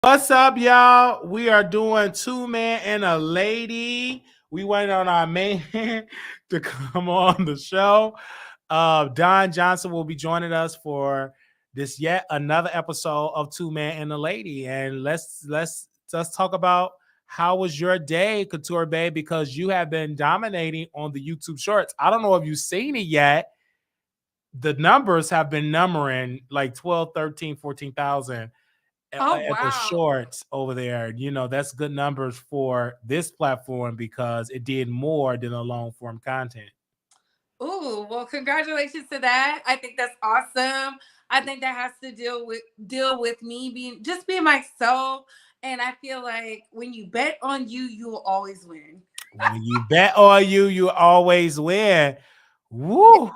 What's up, y'all? We are doing two man and a lady. We waiting on our man to come on the show. Don Johnson will be joining us for this yet another episode of Two Man and a Lady. And let's talk about how was your day, Couture Babe, because you have been dominating on the YouTube Shorts. I don't know if you've seen it yet. The numbers have been numbering like 12, 13, 14,000 Oh, at the wow. shorts over there. That's good numbers for this platform because it did more than a long form content. Ooh, well, congratulations to that. I think that's awesome. I think that has to deal with me being myself. And I feel like when you bet on you, you will always win. When you bet on you, you always win. Yeah. Woo!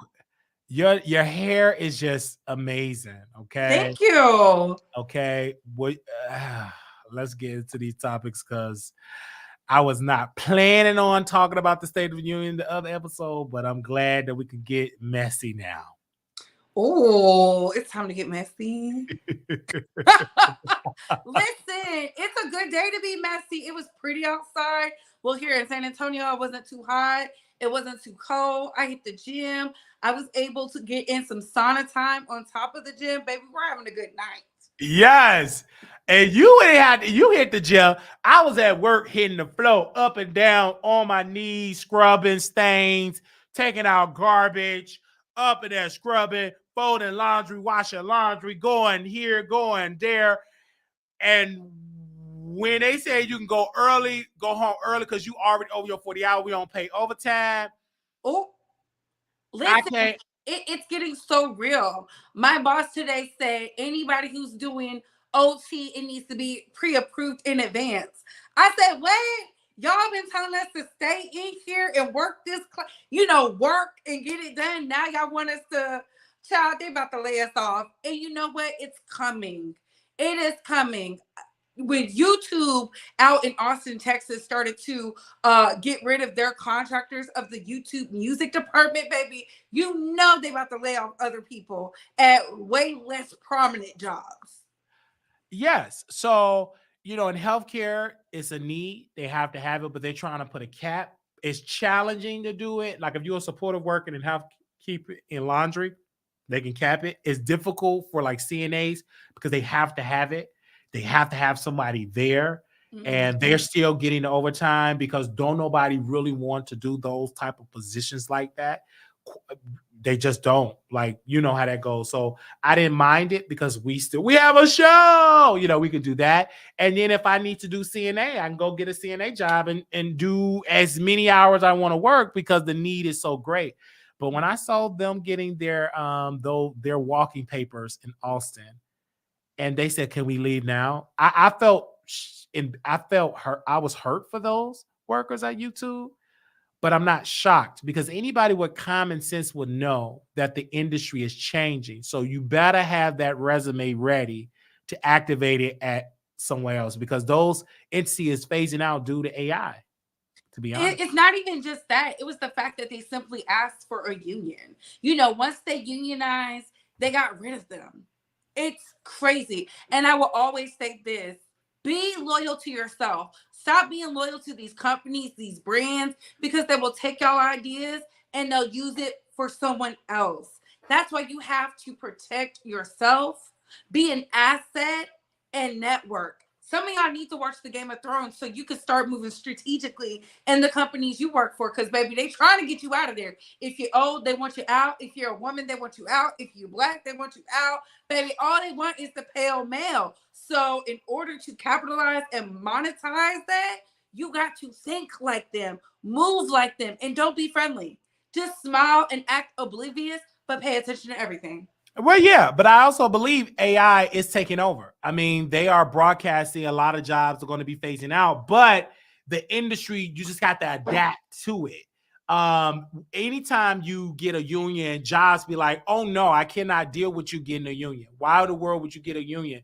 Your hair is just amazing. Okay. Thank you. Okay. What let's get into these topics because I was not planning on talking about the State of the Union the other episode, but I'm glad that we could get messy now. Oh, it's time to get messy. Listen, it's a good day to be messy. It was pretty outside. Well, here in San Antonio, it wasn't too hot. It wasn't too cold. I hit the gym. I was able to get in some sauna time on top of the gym. Baby, we're having a good night. Yes. And you hit the gym. I was at work hitting the floor up and down on my knees, scrubbing stains, taking out garbage, up and there scrubbing, folding laundry, washing laundry, going here, going there. And when they say you can go early, go home early because you already over your 40 hours, we don't pay overtime. Oh, I listen, can't. it's getting so real. My boss today said anybody who's doing OT, it needs to be pre-approved in advance. I said, wait, y'all been telling us to stay in here and work work and get it done. Now y'all want us to, child, they about to lay us off. And you know what? It's coming. It is coming. When YouTube out in Austin, Texas started to get rid of their contractors of the YouTube music department, baby, you know they about to lay off other people at way less prominent jobs. Yes. So, in healthcare, it's a need. They have to have it, but they're trying to put a cap. It's challenging to do it. Like if you're a supportive worker and keep it in laundry, they can cap it. It's difficult for like CNAs because they have to have it. They have to have somebody there. And they're Mhm. still getting the overtime because don't nobody really want to do those type of positions like that. They just don't. Like, you know how that goes. So I didn't mind it because we have a show. We could do that. And then if I need to do CNA, I can go get a CNA job and do as many hours I want to work because the need is so great. But when I saw them getting their walking papers in Austin, and they said, "Can we leave now?" I felt hurt. I was hurt for those workers at YouTube, but I'm not shocked because anybody with common sense would know that the industry is changing. So you better have that resume ready to activate it at somewhere else because those entity is phasing out due to AI, to be honest. It's not even just that. It was the fact that they simply asked for a union. Once they unionized, they got rid of them. It's crazy. And I will always say this: be loyal to yourself. Stop being loyal to these companies, these brands, because they will take y'all ideas and they'll use it for someone else. That's why you have to protect yourself, be an asset, and network. Some of y'all need to watch the Game of Thrones so you can start moving strategically in the companies you work for. Because, baby, they trying to get you out of there. If you're old, they want you out. If you're a woman, they want you out. If you're black, they want you out. Baby, all they want is the pale male. So in order to capitalize and monetize that, you got to think like them, move like them, and don't be friendly. Just smile and act oblivious, but pay attention to everything. Well, yeah, but I also believe AI is taking over. I mean, they are broadcasting a lot of jobs are going to be phasing out, but the industry, you just got to adapt to it. Anytime you get a union, jobs be like, oh no, I cannot deal with you getting a union. Why in the world would you get a union?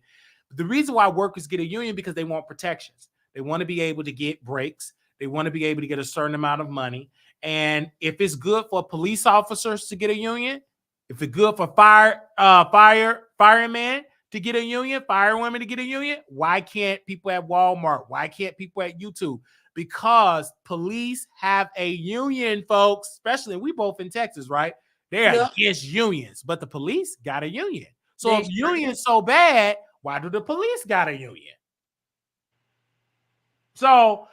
The reason why workers get a union because they want protections. They want to be able to get breaks. They want to be able to get a certain amount of money. And if it's good for police officers to get a union, if it's good for fireman to get a union, firewomen to get a union. Why can't people at Walmart? Why can't people at YouTube? Because police have a union, folks, especially we both in Texas, right? They're Yep. against unions, but the police got a union. So They if sure do. union's so bad, why do the police got a union? So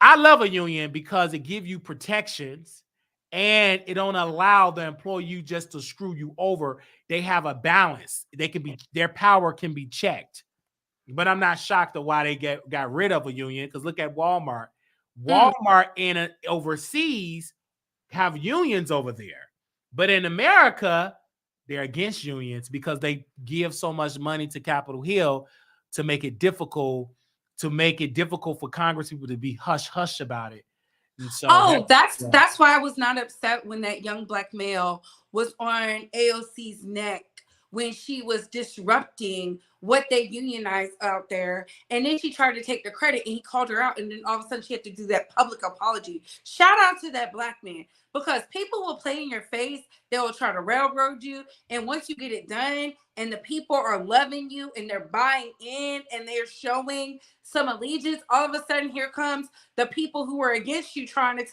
I love a union because it gives you protections and it don't allow the employee just to screw you over. They have a balance. They can be their power can be checked. But I'm not shocked at why they got rid of a union because look at Walmart. Mm. Walmart in overseas have unions over there. But in America, they're against unions because they give so much money to Capitol Hill to make it difficult for Congress people to be hush hush about it. And so Oh, that's yeah. that's why I was not upset when that young black male was on AOC's neck when she was disrupting what they unionized out there. And then she tried to take the credit and he called her out. And then all of a sudden she had to do that public apology. Shout out to that black man because people will play in your face. They will try to railroad you. And once you get it done and the people are loving you and they're buying in and they're showing some allegiance, all of a sudden here comes the people who are against you trying to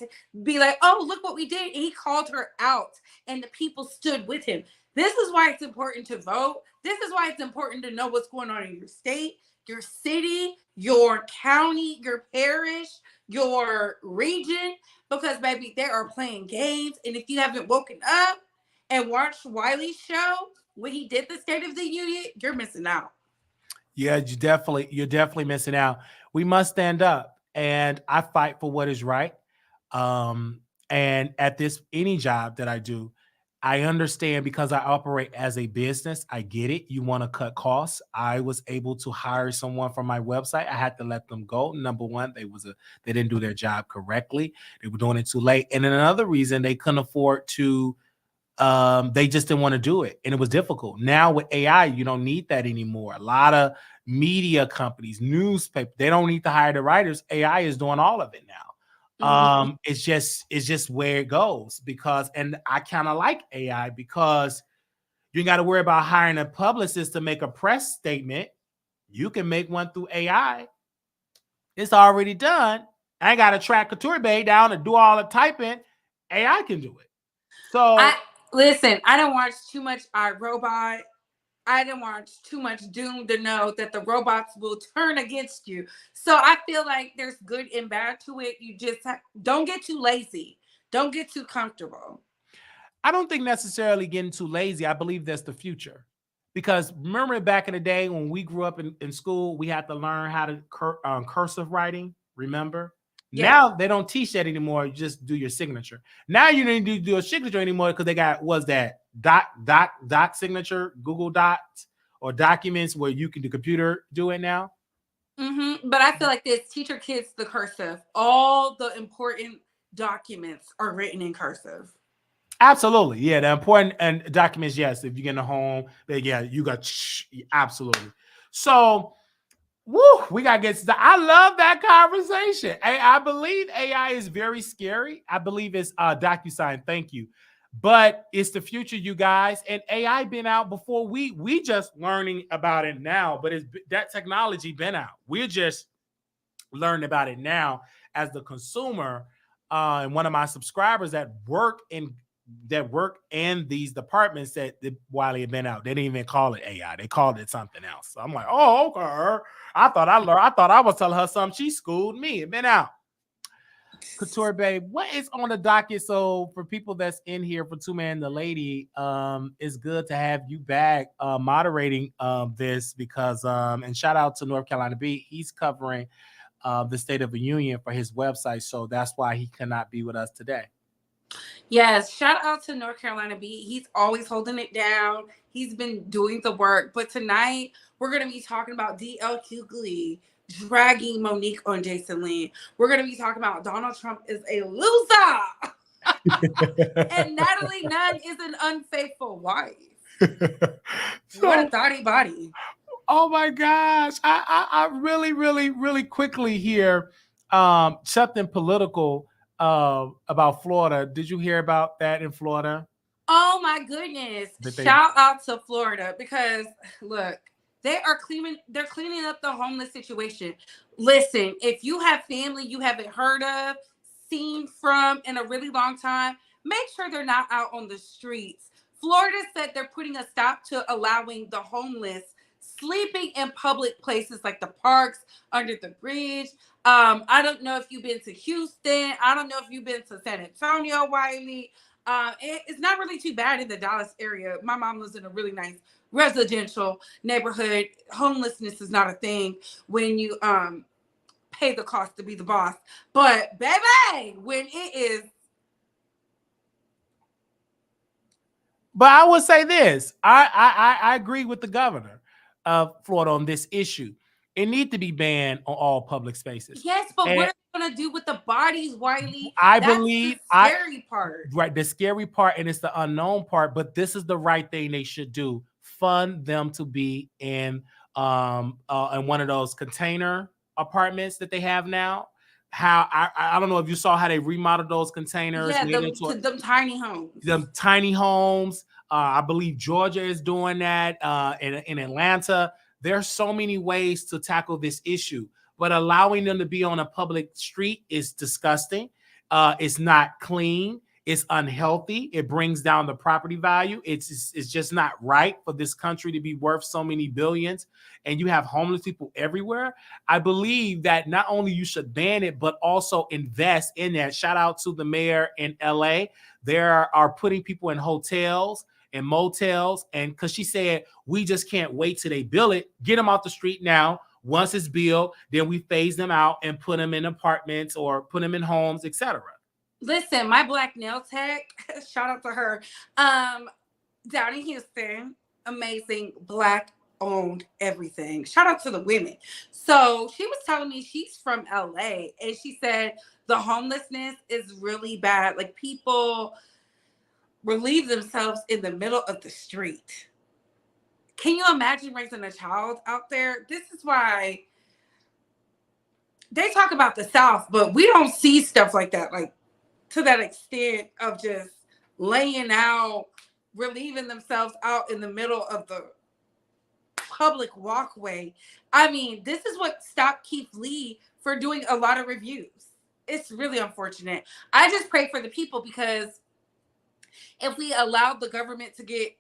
be like, oh, look what we did. And he called her out and the people stood with him. This is why it's important to vote. This is why it's important to know what's going on in your state, your city, your county, your parish, your region, because baby, they are playing games. And if you haven't woken up and watched Wiley's show when he did the State of the Union, you're missing out. Yeah, you're definitely missing out. We must stand up and I fight for what is right. And at this any job that I do, I understand because I operate as a business. I get it. You want to cut costs. I was able to hire someone from my website. I had to let them go. Number one, they didn't do their job correctly. They were doing it too late. And then another reason they couldn't afford to they just didn't want to do it and it was difficult. Now with AI, you don't need that anymore. A lot of media companies, newspaper, they don't need to hire the writers. AI is doing all of it now. Mm-hmm. It's just where it goes because, and I kind of like AI because you ain't got to worry about hiring a publicist to make a press statement. You can make one through AI. It's already done. I ain't got to track Couture Bay down and do all the typing. AI can do it. So I don't watch too much iRobot. I didn't watch too much Doom to know that the robots will turn against you. So I feel like there's good and bad to it. You just don't get too lazy. Don't get too comfortable. I don't think necessarily getting too lazy. I believe that's the future. Because remember back in the day when we grew up in school, we had to learn how to cursive writing. Remember? Yeah. Now they don't teach that anymore. You just do your signature. Now you don't need to do a signature anymore because they got was that dot signature, Google Docs or documents where you can the computer do it now. Mm-hmm. But I feel like this teacher kids the cursive. All the important documents are written in cursive. Absolutely. Yeah, the important and documents, yes. If you get in the home, yeah, you got absolutely. So woo, we gotta get I love that conversation. I believe AI is very scary. I believe it's DocuSign. Thank you. But it's the future, you guys. And AI been out before we just learning about it now, but it's that technology been out. We're just learning about it now as the consumer. And one of my subscribers that work in these departments that Wiley had been out. They didn't even call it AI. They called it something else. So I'm like, oh, okay. I thought I learned. I thought I was telling her something. She schooled me. It been out. Couture Babe, what is on the docket? So for people that's in here for Two Man the Lady, it's good to have you back moderating this because and shout out to North Carolina B. He's covering the State of the Union for his website. So that's why he cannot be with us today. Yes, shout out to North Carolina B. He's always holding it down. He's been doing the work. But tonight, we're going to be talking about D.L. Hughley dragging Monique on Jason Lynn. We're going to be talking about Donald Trump is a loser. And Natalie Nunn is an unfaithful wife. What a thoughty body. Oh my gosh. I really, really, really quickly here something political about Florida. Did you hear about that in Florida? Oh my goodness. Shout out to Florida because look, They're cleaning up the homeless situation. Listen, if you have family you haven't heard of, seen from in a really long time, make sure they're not out on the streets. Florida said they're putting a stop to allowing the homeless sleeping in public places like the parks, under the bridge. I don't know if you've been to Houston. I don't know if you've been to San Antonio, Wiley. It's not really too bad in the Dallas area. My mom lives in a really nice residential neighborhood. Homelessness is not a thing when you pay the cost to be the boss. But baby, when it is. But I would say this: I agree with the governor of Florida on this issue. It needs to be banned on all public spaces. Yes, but what are they going to do with the bodies, Wiley? That's the scary part. Right, the scary part, and it's the unknown part. But this is the right thing they should do: fund them to be in one of those container apartments that they have now. How I don't know if you saw how they remodeled those containers. Yeah, them tiny homes. Them tiny homes. I believe Georgia is doing that. In Atlanta, there's so many ways to tackle this issue, but allowing them to be on a public street is disgusting. It's not clean. It's unhealthy. It brings down the property value. It's just not right for this country to be worth so many billions, and you have homeless people everywhere. I believe that not only you should ban it, but also invest in that. Shout out to the mayor in LA. They are putting people in hotels and motels, and because she said, we just can't wait till they build it. Get them out the street now. Once it's built, then we phase them out and put them in apartments or put them in homes, etc. Listen, my black nail tech, shout out to her, down in Houston, amazing, black owned everything. Shout out to the women. So she was telling me she's from LA, and she said the homelessness is really bad. Like, people relieve themselves in the middle of the street. Can you imagine raising a child out there? This is why they talk about the South, but we don't see stuff like that, like to that extent of just laying out, relieving themselves out in the middle of the public walkway. I mean, this is what stopped Keith Lee for doing a lot of reviews. It's really unfortunate. I just pray for the people, because if we allow the government to get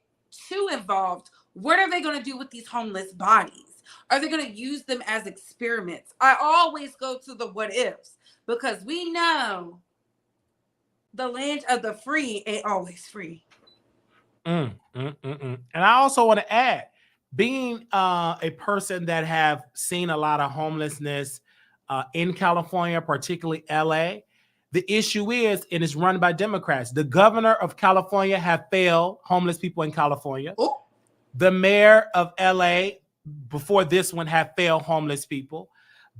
too involved, what are they going to do with these homeless bodies? Are they going to use them as experiments? I always go to the what ifs, because we know the land of the free ain't always free. And I also want to add, being a person that have seen a lot of homelessness in California, particularly LA, the issue is, and it's run by Democrats. The governor of California have failed homeless people in California. Ooh. The mayor of LA before this one have failed homeless people.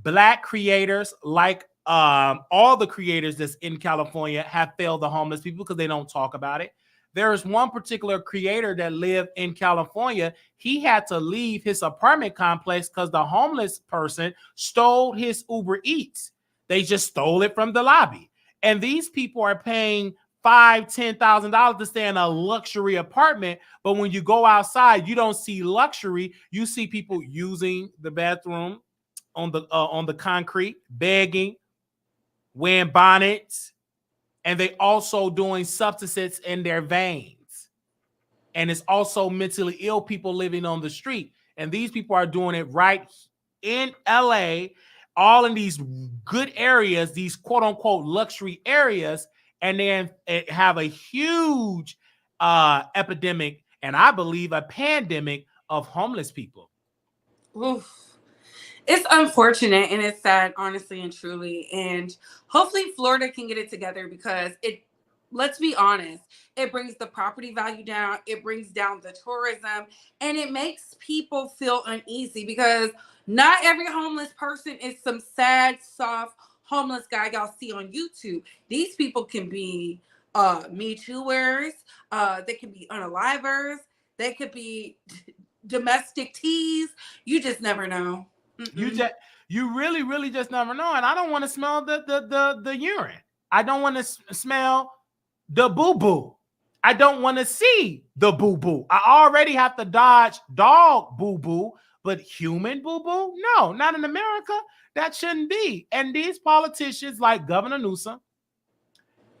Black creators, like all the creators that's in California, have failed the homeless people because they don't talk about it. There is one particular creator that lived in California. He had to leave his apartment complex because the homeless person stole his Uber Eats. They just stole it from the lobby. And these people are paying $5,000-$10,000 to stay in a luxury apartment. But when you go outside, you don't see luxury. You see people using the bathroom on the concrete, begging, wearing bonnets, and they also doing substances in their veins. And it's also mentally ill people living on the street. And these people are doing it right in LA, all in these good areas, these quote unquote luxury areas, and then have a huge epidemic, and I believe a pandemic of homeless people. Oof. It's unfortunate and it's sad, honestly and truly. And hopefully Florida can get it together, because let's be honest, it brings the property value down, it brings down the tourism, and it makes people feel uneasy, because not every homeless person is some sad, soft, homeless guy y'all see on YouTube. These people can be Me Tooers, they can be unalivers, they could be domestic teas. You just never know. You really just never know. And I don't want to smell the urine. I don't want to smell the boo-boo. I don't want to see the boo-boo. I already have to dodge dog boo-boo But human, boo-boo? No, not in America. That shouldn't be. And these politicians like Governor Newsom,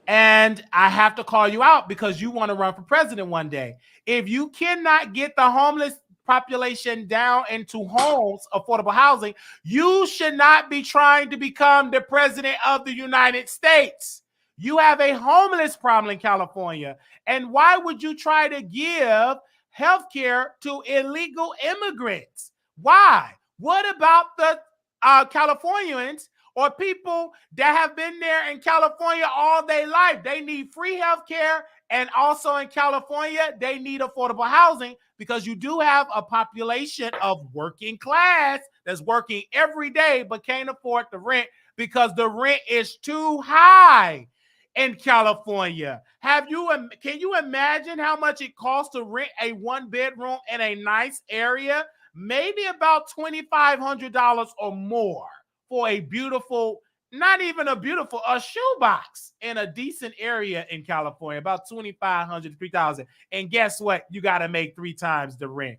and I have to call you out because you want to run for president one day. If you cannot get the homeless population down into homes, affordable housing, you should not be trying to become the president of the United States. You have a homeless problem in California. And why would you try to give health care to illegal immigrants? Why? What about the Californians or people that have been there in California all their life? They need free health care, and also in California, they need affordable housing because you do have a population of working class that's working every day but can't afford the rent because the rent is too high in California. Can you imagine how much it costs to rent a 1-bedroom in a nice area? Maybe about $2,500 or more for a beautiful, not even a beautiful, a shoebox in a decent area in California, about $2,500 to $3,000. And guess what? You got to make 3 times the rent.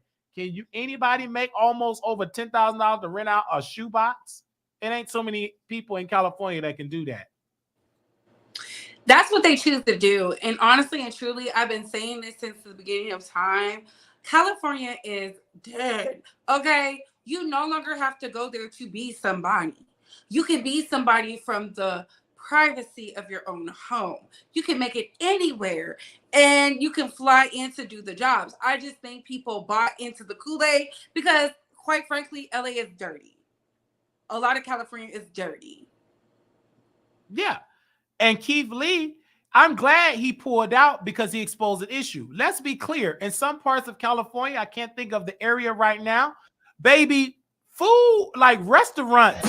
Anybody make almost over $10,000 to rent out a shoebox? It ain't so many people in California that can do that. That's what they choose to do. And honestly and truly, I've been saying this since the beginning of time. California is dead. Okay? You no longer have to go there to be somebody. You can be somebody from the privacy of your own home. You can make it anywhere and you can fly in to do the jobs. I just think people bought into the Kool-Aid because, quite frankly, LA is dirty. A lot of California is dirty. Yeah. And Keith Lee, I'm glad he pulled out because he exposed an issue. Let's be clear. In some parts of California, I can't think of the area right now, baby, food, like restaurants,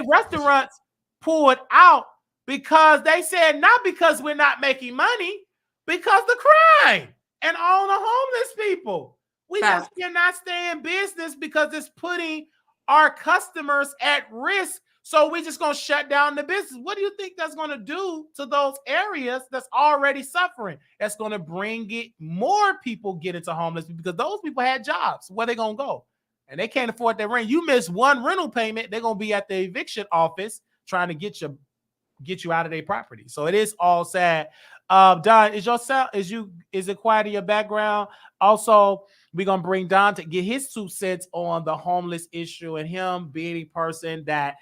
restaurants pulled out because they said not because we're not making money, because the crime and all the homeless people. We just cannot stay in business because it's putting our customers at risk. So we're just going to shut down the business. What do you think that's going to do to those areas that's already suffering? That's going to bring it more people get into homelessness because those people had jobs. Where they going to go? And they can't afford their rent. You miss one rental payment, they're going to be at the eviction office trying to get you out of their property. So it is all sad. Don, is it quiet in your background? Also, we're going to bring Don to get his 2 cents on the homeless issue and him being a person that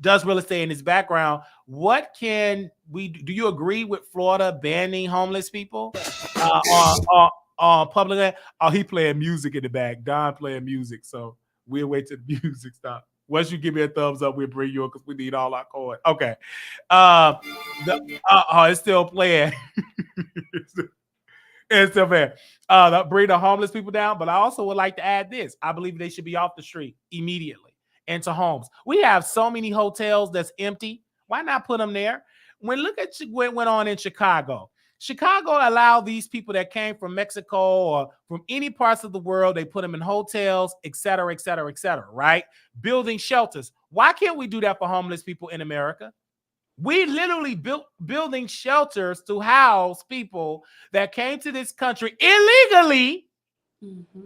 does real estate in his background. What can we do? You agree with Florida banning homeless people on public land? Oh, he playing music in the back. Don playing music. So we'll wait till the music stop. Once you give me a thumbs up, we'll bring you up because we need all our coin. Okay. It's still playing. It's still there. Bring the homeless people down. But I also would like to add this. I believe they should be off the street immediately into homes. We have so many hotels that's empty. Why not put them there? Look at what went on in Chicago. Chicago allowed these people that came from Mexico or from any parts of the world, they put them in hotels, et cetera, et cetera, et cetera, right? Building shelters. Why can't we do that for homeless people in America? We literally building shelters to house people that came to this country illegally,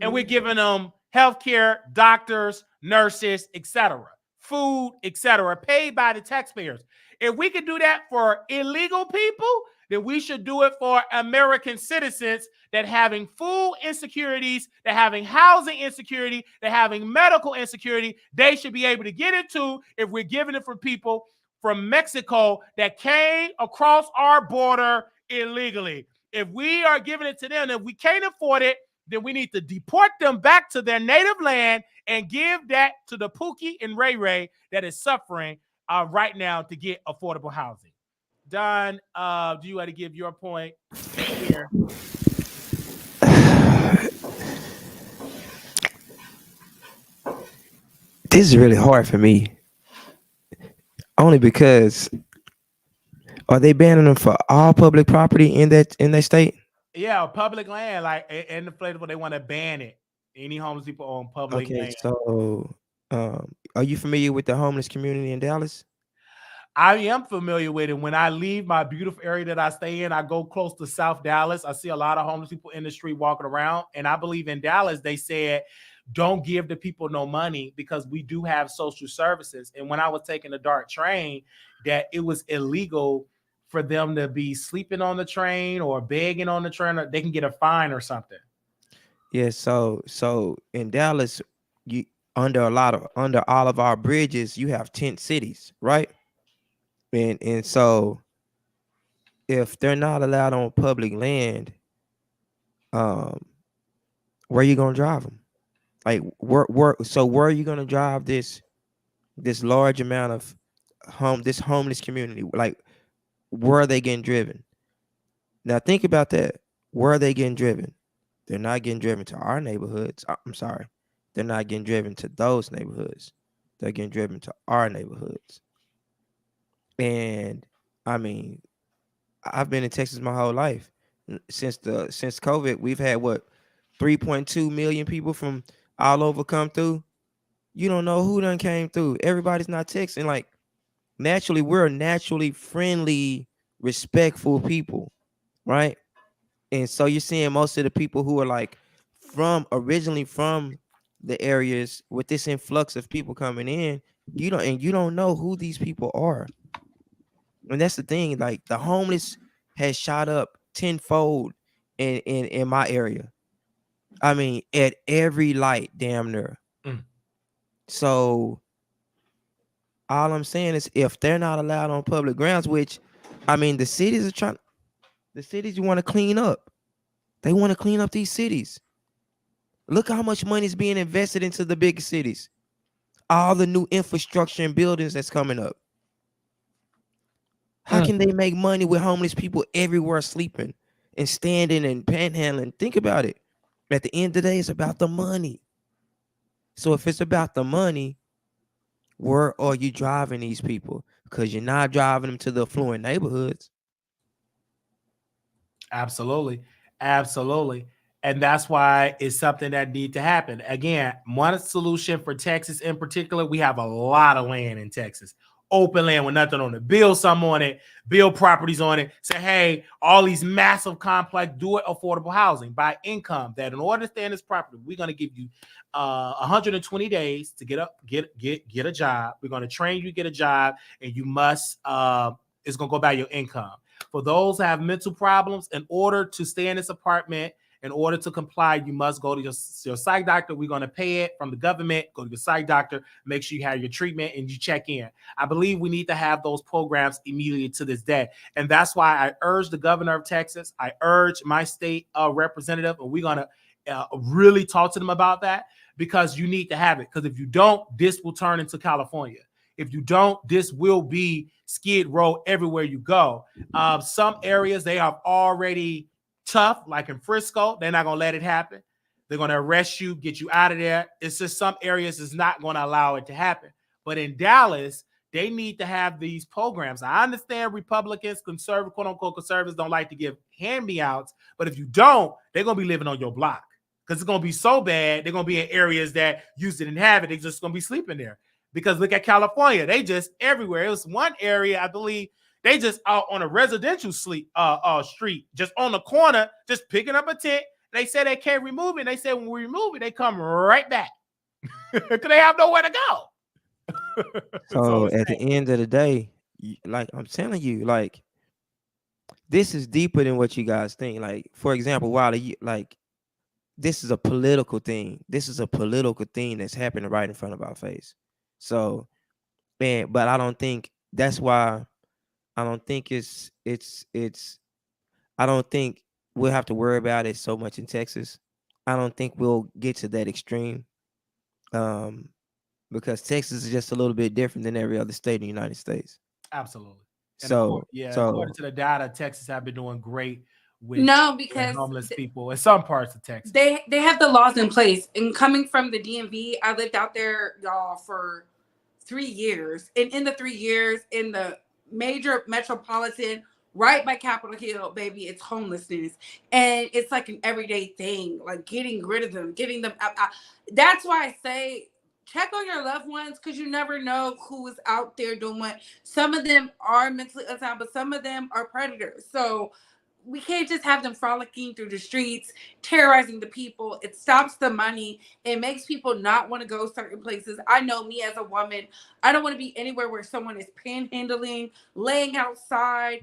and we're giving them healthcare, doctors, nurses, etc., food, etc., paid by the taxpayers. If we could do that for illegal people, then we should do it for American citizens that having food insecurities, that having housing insecurity, that having medical insecurity. They should be able to get it too if we're giving it for people from Mexico that came across our border illegally. If we are giving it to them, if we can't afford it, then we need to deport them back to their native land and give that to the Pookie and Ray Ray that is suffering right now to get affordable housing. Don, do you want to give your point here? This is really hard for me. Only because are they banning them for all public property in that state? Yeah, public land, like in the place where they want to ban it. Any homeless people on public land. So are you familiar with the homeless community in Dallas? I am familiar with it. When I leave my beautiful area that I stay in, I go close to South Dallas. I see a lot of homeless people in the street walking around. And I believe in Dallas, they said don't give the people no money because we do have social services. And when I was taking the dark train, that it was illegal for them to be sleeping on the train or begging on the train, or they can get a fine or something. Yeah, so in Dallas, you under all of our bridges, you have tent cities, right? And so if they're not allowed on public land, um, where you gonna drive them? Like where are you gonna drive this large amount of this homeless community? Like where are they getting driven? Now think about that. Where are they getting driven? They're not getting driven to our neighborhoods. I'm sorry. They're not getting driven to those neighborhoods. They're getting driven to our neighborhoods. And I mean, I've been in Texas my whole life. Since COVID, we've had what 3.2 million people from all over come through. You don't know who done came through. Everybody's not texting. Like naturally, we're naturally friendly, respectful people, right? And so you're seeing most of the people who are like originally from the areas with this influx of people coming in, you don't know who these people are. And that's the thing, like the homeless has shot up tenfold in my area. I mean, at every light, damn near. Mm. So all I'm saying is if they're not allowed on public grounds, which I mean the cities you want to clean up. They want to clean up these cities. Look how much money is being invested into the big cities. All the new infrastructure and buildings that's coming up. How can they make money with homeless people everywhere sleeping and standing and panhandling? Think about it. At the end of the day, it's about the money. So if it's about the money, where are you driving these people? Because you're not driving them to the affluent neighborhoods. Absolutely. Absolutely. And that's why it's something that need to happen. Again, one solution for Texas in particular, we have a lot of land in Texas. Open land with nothing on it. Build some on it, build properties on it. Say, hey, all these massive complex, do it affordable housing by income. That in order to stay in this property, we're going to give you 120 days to get a job. We're going to train you, get a job, and you must it's going to go by your income. For those who have mental problems, in order to stay in this apartment, in order to comply, you must go to your psych doctor. We're going to pay it from the government. Go to your psych doctor, make sure you have your treatment, and you check in. I believe we need to have those programs immediately to this day. And that's why I urge the governor of Texas, I urge my state representative, and we're going to really talk to them about that, because you need to have it. Because if you don't, this will turn into California. If you don't, this will be Skid Row everywhere you go. Some areas, they are already tough, like in Frisco. They're not going to let it happen. They're going to arrest you, get you out of there. It's just some areas is not going to allow it to happen. But in Dallas, they need to have these programs. I understand Republicans, conservative, quote unquote conservatives, don't like to give hand-me-outs. But if you don't, they're going to be living on your block. Because it's going to be so bad, they're going to be in areas that used to didn't have it. They're just going to be sleeping there. Because look at California, they just everywhere. It was one area, I believe, they just out on a residential street, just on the corner, just picking up a tent. They said they can't remove it. They said when we remove it, they come right back because they have nowhere to go. So at the end of the day, like I'm telling you, like this is deeper than what you guys think. Like for example, like this is a political thing. This is a political thing that's happening right in front of our face. So, but I don't think that's why I don't think I don't think we'll have to worry about it so much in Texas. I don't think we'll get to that extreme. Because Texas is just a little bit different than every other state in the United States. Absolutely. So, according to the data, Texas have been doing great with because homeless people in some parts of Texas. They have the laws in place. And coming from the DMV, I lived out there, y'all, for 3 years. And in the 3 years in the major metropolitan, right by Capitol Hill, baby, it's homelessness. And it's like an everyday thing, like getting rid of them, getting them out. That's why I say check on your loved ones, because you never know who is out there doing what. Some of them are mentally unsound, but some of them are predators. So we can't just have them frolicking through the streets, terrorizing the people. It stops the money. It makes people not want to go certain places. I know me as a woman, I don't want to be anywhere where someone is panhandling, laying outside,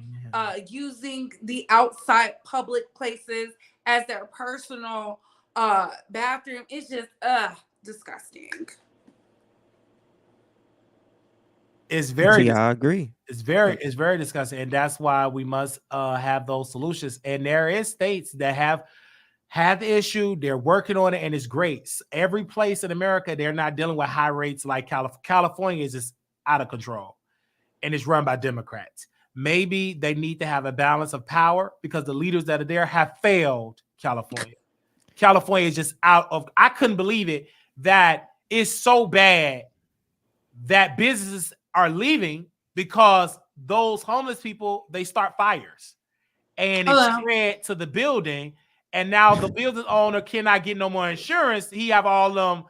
using the outside public places as their personal bathroom. It's just disgusting. It's very See, I agree. it's very disgusting, and that's why we must have those solutions. And there is states that have the issue. They're working on it, and it's great. Every place in America, they're not dealing with high rates like California. California is just out of control, and it's run by Democrats. Maybe they need to have a balance of power because the leaders that are there have failed California. California is just out of. I couldn't believe it that it's so bad that businesses are leaving because those homeless people, they start fires and it Hello. spread to the building, and now the building owner cannot get no more insurance. He have all them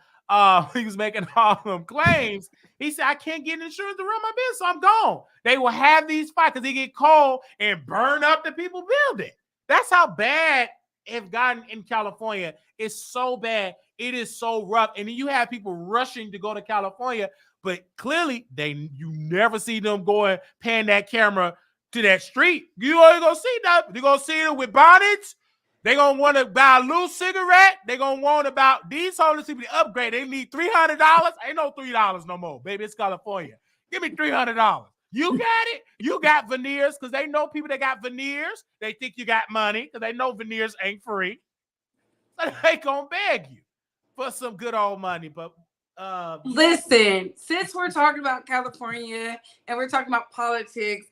he was making all them claims. He said, I can't get insurance to run my business, so I'm gone. They will have these fires because they get cold and burn up the people building. That's how bad it's gotten in California. It's so bad. It is so rough. And then you have people rushing to go to California, but clearly you never see them going pan that camera to that street. You ain't gonna see that. You're gonna see them with bonnets. They gonna want to buy a little cigarette. They gonna want about these homeless people to upgrade. They need $300. Ain't no $3 no more, baby. It's California. Give me $300. You got it. You got veneers because they know people that got veneers. They think you got money because they know veneers ain't free. So they gonna beg you for some good old money. But Listen, since we're talking about California and we're talking about politics,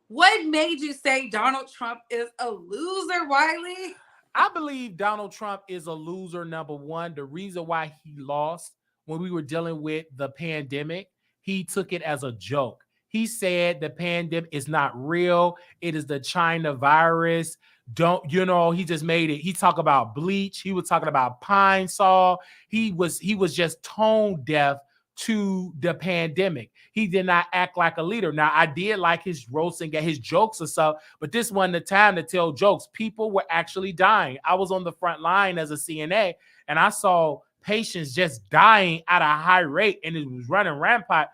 what made you say Donald Trump is a loser, Wiley? I believe Donald Trump is a loser, number one. The reason why he lost when we were dealing with the pandemic, he took it as a joke. He said the pandemic is not real. It is the China virus. He just made it. He talked about bleach. He was talking about pine saw. He was just tone deaf to the pandemic. He did not act like a leader. Now, I did like his roasting and his jokes and stuff, but this wasn't the time to tell jokes. People were actually dying. I was on the front line as a CNA, and I saw patients just dying at a high rate, and it was running rampant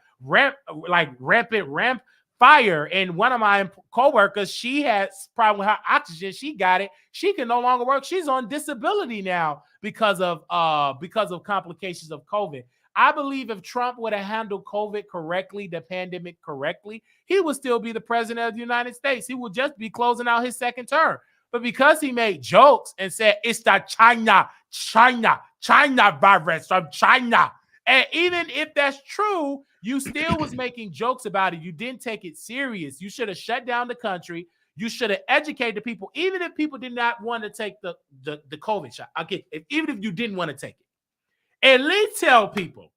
fire. And one of my coworkers, she had problem with her oxygen. She got it. She can no longer work. She's on disability now because of complications of COVID. I believe if Trump would have handled COVID correctly, the pandemic correctly, he would still be the president of the United States. He would just be closing out his second term. But because he made jokes and said it's the China virus from China, and even if that's true, you still was making jokes about it. You didn't take it serious. You should have shut down the country. You should have educated the people, even if people did not want to take the COVID shot. Even if you didn't want to take it. At least tell people,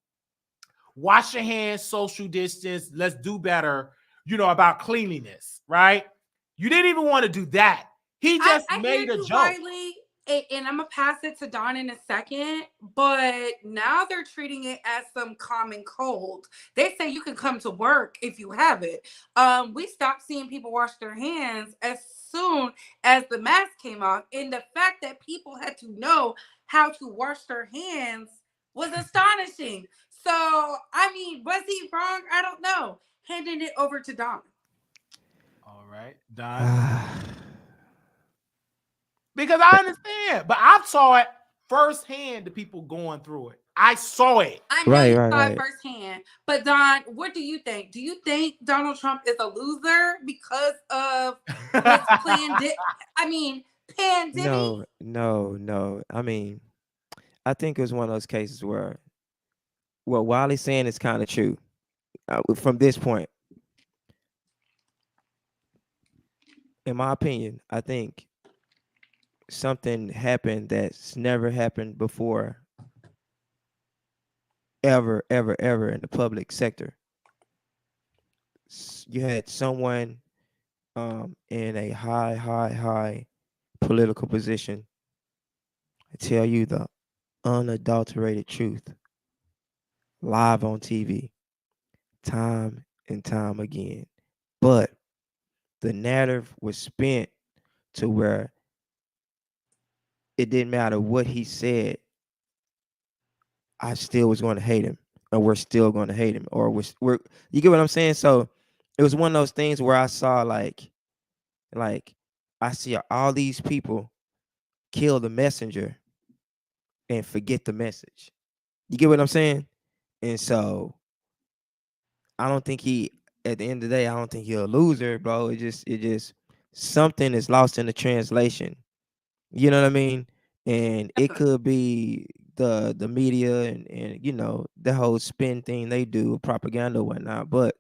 wash your hands, social distance, let's do better, about cleanliness, right? You didn't even want to do that. He just made a joke. Wiley, and I'm going to pass it to Don in a second, but now they're treating it as some common cold. They say you can come to work if you have it. We stopped seeing people wash their hands as soon as the mask came off, and the fact that people had to know how to wash their hands was astonishing. So, I mean, was he wrong? I don't know. Handing it over to Don. All right, Don. Because I understand, but I saw it firsthand, the people going through it. I saw it. I know you saw it firsthand. But Don, what do you think? Do you think Donald Trump is a loser because of this pandemic? No. I mean, I think it was one of those cases where what Wiley's saying is kind of true from this point. In my opinion, I think something happened that's never happened before, ever in the public sector. You had someone in a high political position tell you the unadulterated truth live on TV time and time again. But the narrative was spent to where it didn't matter what he said, I still was going to hate him, or we're still going to hate him, or we're you get what I'm saying? So it was one of those things where I saw like I see all these people kill the messenger and forget the message. You get what I'm saying? And so I don't think he at the end of the day, I don't think he's a loser, bro. It just something is lost in the translation. You know what I mean? And it could be the media and the whole spin thing they do, propaganda and whatnot. But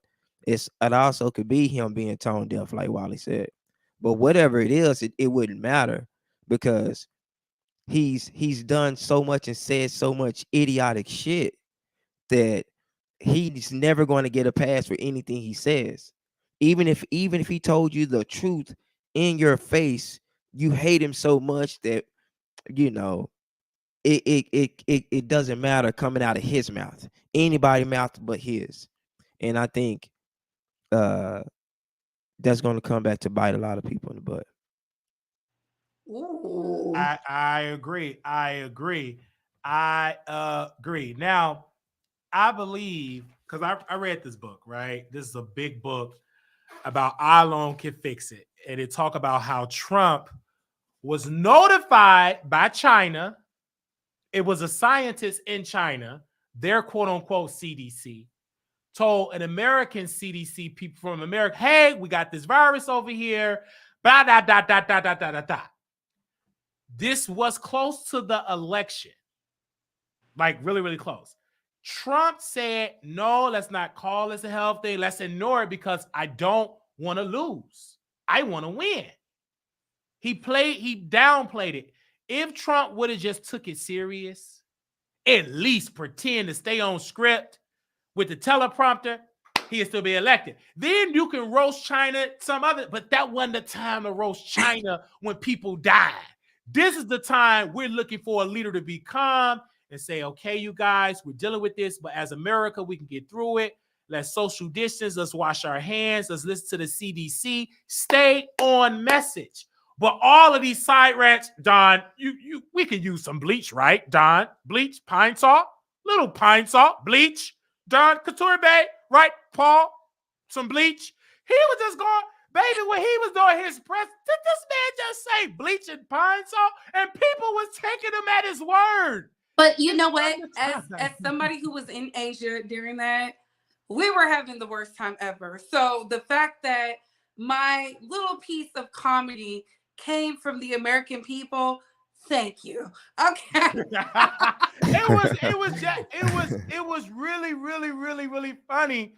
it also could be him being tone deaf, like Wally said. But whatever it is, it wouldn't matter because he's done so much and said so much idiotic shit that he's never going to get a pass for anything he says. Even if he told you the truth in your face, you hate him so much that you know it doesn't matter coming out of his mouth, anybody's mouth but his. And I think uh that's going to come back to bite a lot of people in the butt. Ooh. I agree. Now, I believe, because I read this book, right? This is a big book about I Alone Can Fix It. And it talk about how Trump was notified by China. It was a scientist in China, their quote unquote CDC, told an American CDC people from America, hey, we got this virus over here. Blah, da, da, da, da, da, da, da, da. This was close to the election, like really, really close. Trump said, no, let's not call this a health thing. Let's ignore it because I don't want to lose. I want to win. He downplayed it. If Trump would have just took it serious, at least pretend to stay on script with the teleprompter, he'd still be elected. Then you can roast China, but that wasn't the time to roast China when people died. This is the time we're looking for a leader to be calm and say, okay, you guys, we're dealing with this, but as America, we can get through it. Let's social distance. Let's wash our hands. Let's listen to the CDC. Stay on message. But all of these side rants, Don, we can use some bleach, right? Don, bleach, pine salt, little pine salt, bleach. Don Couture Bay, right? Paul, some bleach. He was just going, baby, when he was doing his press, did this man just say bleach and pine salt? And people was taking him at his word. But you know what? As somebody who was in Asia during that, we were having the worst time ever. So the fact that my little piece of comedy came from the American people, thank you. Okay. it was really, really, really, really funny.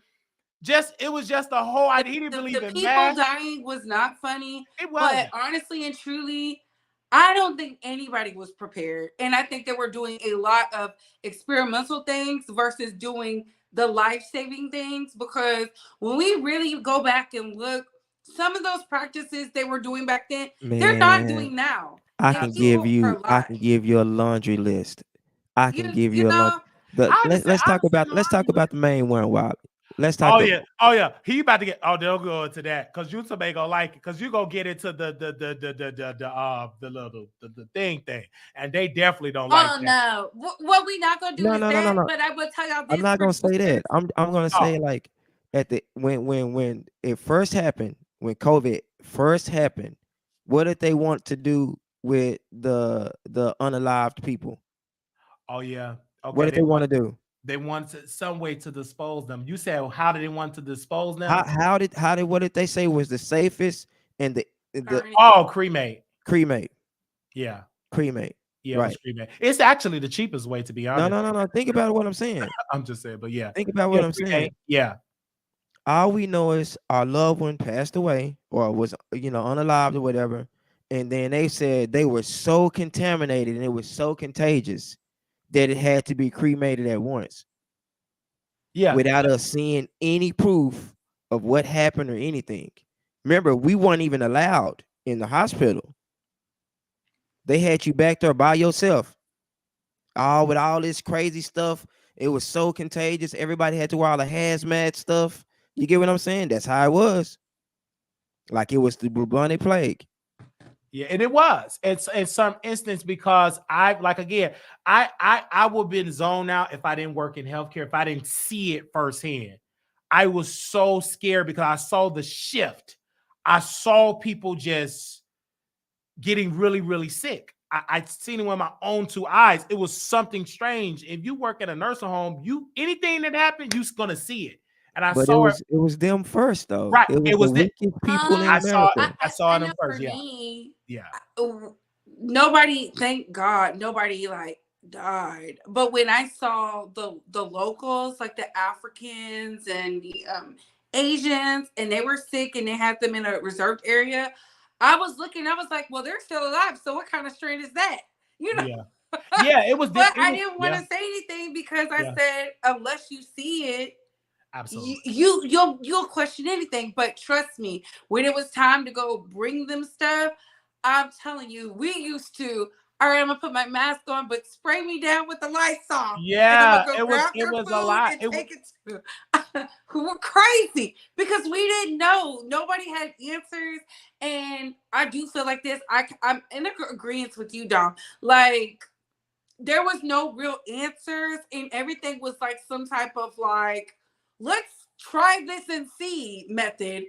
It was just the whole idea. He didn't believe in people math. dying was not funny. It wasn't. But honestly and truly, I don't think anybody was prepared. And I think that we're doing a lot of experimental things versus doing the life-saving things. Because when we really go back and look, some of those practices they were doing back then, they're not doing now. I can give you a laundry list. I can give you a laundry. Let's talk about the main one, Wally. Let's talk. Oh yeah. He about to get. Oh, they'll go into that because you may gonna like it because you gonna get into the thing, and they definitely don't like that. Oh no. What we not gonna do is that. But I will tell y'all this. I'm not gonna say that. I'm gonna say like at the when it first happened, when COVID first happened, what did they want to do with the unalived people? Oh yeah. Okay. What did they want to do? They wanted some way to dispose them. You said, well, how did they want to dispose them? How did what did they say was the safest and the cremate. Yeah. Cremate. Yeah, right. Cremate. It's actually the cheapest way, to be honest. No. Think about what I'm saying. I'm just saying, but yeah. Think about what I'm saying. Yeah. All we know is our loved one passed away or was unalived or whatever. And then they said they were so contaminated and it was so contagious that it had to be cremated at once. Yeah. Without us seeing any proof of what happened or anything. Remember, we weren't even allowed in the hospital. They had you back there by yourself. With all this crazy stuff. It was so contagious. Everybody had to wear all the hazmat stuff. You get what I'm saying? That's how it was. Like it was the bubonic plague. Yeah, and it was. It's in some instance because I would have been zoned out if I didn't work in healthcare, if I didn't see it firsthand. I was so scared because I saw the shift. I saw people just getting really, really sick. I'd seen it with my own two eyes. It was something strange. If you work at a nursing home, anything that happened, you're gonna see it. And I But it saw it was it was them first though. right. It was It the was the weakest people in I saw America. I saw I them know first. for Yeah, me, yeah. nobody, thank God, nobody like died. But when I saw the locals, like the Africans and the Asians, and they were sick and they had them in a reserved area, I was looking, I was like, well, they're still alive. So what kind of strain is that? You know? Yeah. Yeah, it was But it I was didn't want yeah, to say anything because I yeah, said, unless you see it, absolutely. you'll question anything. But trust me, when it was time to go bring them stuff, I'm telling you, we used to, all right, I'm gonna put my mask on, but spray me down with the Lysol. And I'm Yeah, gonna go grab it your was a food lot. and take it to who were crazy because we didn't know. Nobody had answers. And I do feel like this. I'm in agreement with you, Dom. Like there was no real answers, and everything was like some type of like, let's try this and see method.